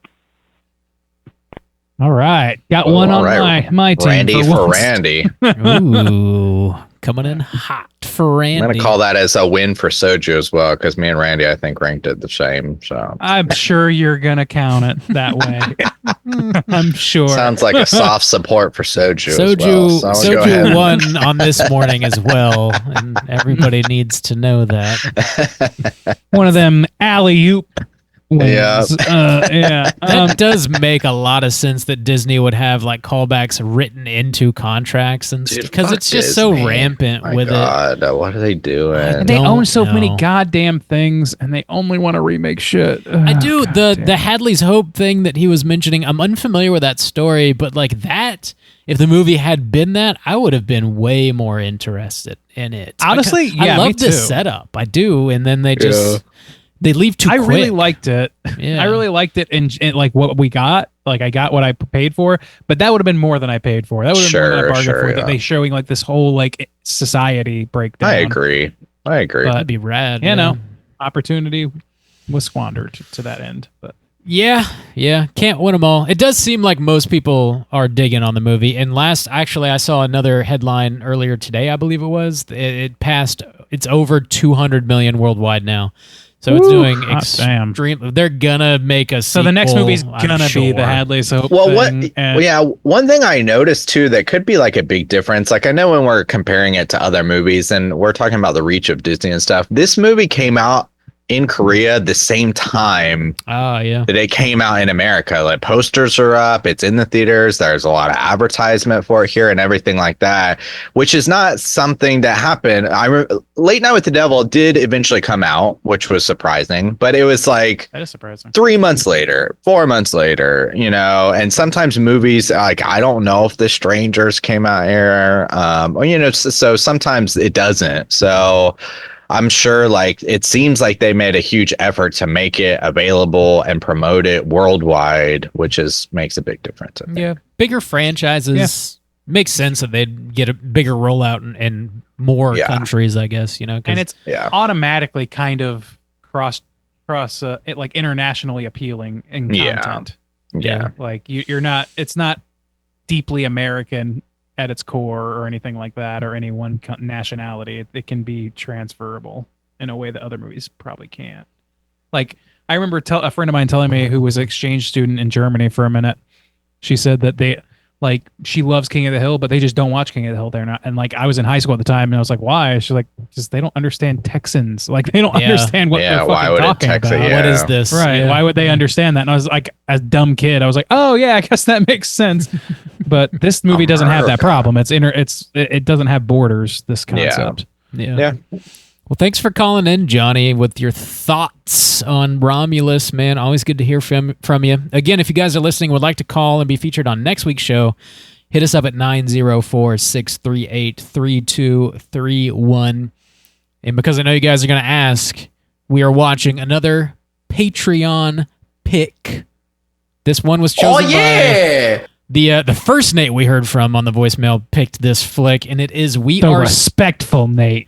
All right. Got one on my team. Randy for Randy. Ooh, coming in hot for Randy. I'm going to call that as a win for Soju as well, because me and Randy, I think, ranked it the same. So I'm sure you're going to count it that way. I'm sure. Sounds like a soft support for Soju as Soju, well. So Soju won on this morning as well, and everybody needs to know that. One of them alley-oop wins. Yeah. That does make a lot of sense that Disney would have like callbacks written into contracts and because it's just so rampant with it. What are they doing? They own so many goddamn things and they only want to remake shit. I do. The Hadley's Hope thing that he was mentioning, I'm unfamiliar with that story, but like that, if the movie had been that, I would have been way more interested in it. Honestly, I love me the too. setup. I do. And then they just... They leave too quick. I really liked it. Yeah. I really liked it and like what we got. Like I got what I paid for, but that would have been more than I paid for. That would have been more than I bargained for. That they showing like this whole like society breakdown. I agree. But that'd be rad. You know, opportunity was squandered to that end. But yeah, can't win them all. It does seem like most people are digging on the movie. And I saw another headline earlier today. I believe it was. It passed. It's over 200 million worldwide now. So it's doing damn. extreme. They're gonna make a sequel. So the next movie's I'm gonna sure. be the Hadley's Hope Well, thing. one thing I noticed too that could be like a big difference. Like I know when we're comparing it to other movies and we're talking about the reach of Disney and stuff, this movie came out in Korea the same time that it came out in America. Like posters are up, it's in the theaters, there's a lot of advertisement for it here and everything like that, which is not something that happened. Late Night with the Devil did eventually come out, which was surprising, but it was like that is surprising. 3 months later, 4 months later, and sometimes movies like I don't know if The Strangers came out here, so sometimes it doesn't. So I'm sure like it seems like they made a huge effort to make it available and promote it worldwide, which makes a big difference. Yeah. Bigger franchises makes sense that they'd get a bigger rollout in more countries, I guess, and it's automatically kind of cross it like internationally appealing in content. Yeah. Like you're not, it's not deeply American at its core or anything like that, or any one nationality. It can be transferable in a way that other movies probably can't. Like I remember a friend of mine telling me, who was an exchange student in Germany for a minute, she said that she loves King of the Hill, but they just don't watch King of the Hill there. And like I was in high school at the time, and I was like, why? She's like, just they don't understand Texans. Like they don't understand what they're fucking talking about. What is this? Right? Yeah. Why would they understand that? And I was like, as a dumb kid, I was like, oh yeah, I guess that makes sense. But this movie doesn't have that problem. It doesn't have borders. This concept. Yeah. Well, thanks for calling in, Johnny, with your thoughts on Romulus, man. Always good to hear from you. Again, if you guys are listening, would like to call and be featured on next week's show, hit us up at 904-638-3231. And because I know you guys are going to ask, we are watching another Patreon pick. This one was chosen by the first Nate we heard from on the voicemail picked this flick, and it is respectful Nate.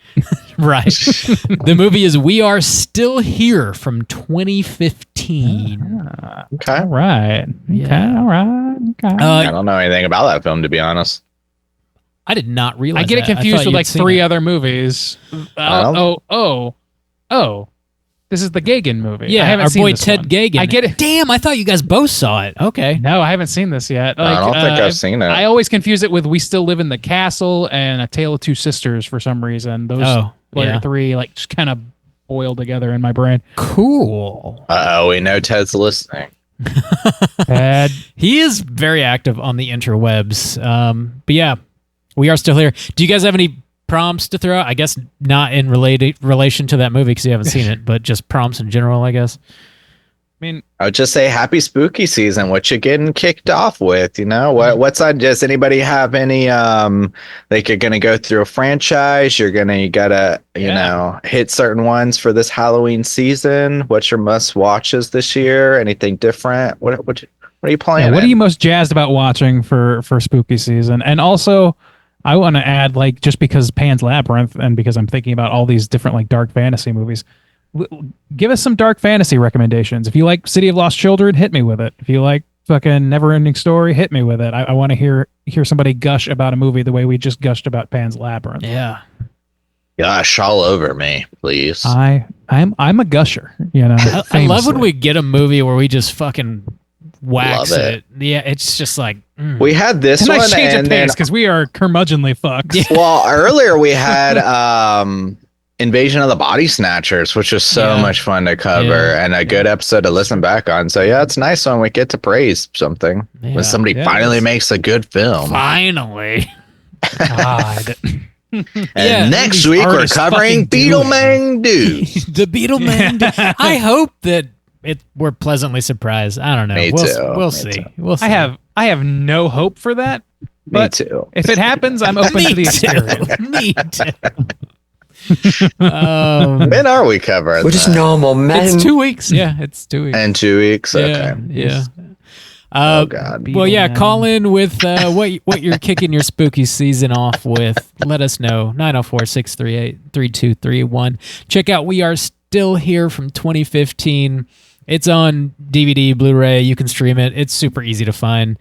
Right. The movie is We Are Still Here from 2015. Okay. All right. Yeah. Okay. All right. Okay. I don't know anything about that film, to be honest. I did not realize I get it confused with like 3 other movies. This is the Gagan movie. Yeah, I haven't our seen boy this Ted one. Gagan. I get it. Damn, I thought you guys both saw it. Okay. No, I haven't seen this yet. I don't think I've seen it. I always confuse it with We Still Live in the Castle and A Tale of Two Sisters for some reason. Those three like just kind of boil together in my brain. Cool. We know Ted's listening. Ted. He is very active on the interwebs. But yeah, We Are Still Here. Do you guys have any prompts to throw out? I guess not in relation to that movie because you haven't seen it, but just prompts in general, I guess. I mean, I would just say happy spooky season. What you getting kicked off with? What's on? Does anybody have any? Like you're gonna go through a franchise. You gotta hit certain ones for this Halloween season. What's your must watches this year? Anything different? What are you playing? What are you most jazzed about watching for spooky season? And also, I want to add, like, just because Pan's Labyrinth and because I'm thinking about all these different like dark fantasy movies, give us some dark fantasy recommendations. If you like City of Lost Children, hit me with it. If you like fucking Neverending Story, hit me with it. I want to hear somebody gush about a movie the way we just gushed about Pan's Labyrinth. Yeah. Gosh, all over me, please. I'm a gusher, I love when we get a movie where we just fucking wax Love it. Yeah, it's just like we had this Can one, I change and of pace because we are curmudgeonly fucked. Yeah. well, earlier we had Invasion of the Body Snatchers, which was so much fun to cover and a good episode to listen back on. So yeah, it's nice when we get to praise something when somebody finally makes a good film. Finally. God. And next week we're covering Beetleman Dude. The Beetleman Dude. I hope that we're pleasantly surprised. I don't know. We'll see. We'll see. I have no hope for that. But Me too. If it happens, I'm open to the experiment. Me too. When are we covering? We're just normal men. It's 2 weeks. Yeah, it's 2 weeks. In 2 weeks. Okay. Yeah. Oh God. Well, yeah. Call in with what you're kicking your spooky season off with. Let us know. 904-638-3231. Check out We Are Still Here from 2015. It's on DVD, Blu-ray. You can stream it. It's super easy to find.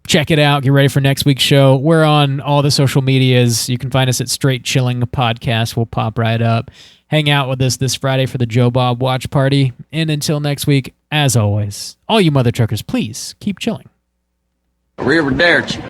check it out. Get ready for next week's show. We're on all the social medias. You can find us at Straight Chilling Podcast. We'll pop right up. Hang out with us this Friday for the Joe Bob Watch Party. And until next week, as always, all you mother truckers, please keep chilling. Arrivederci.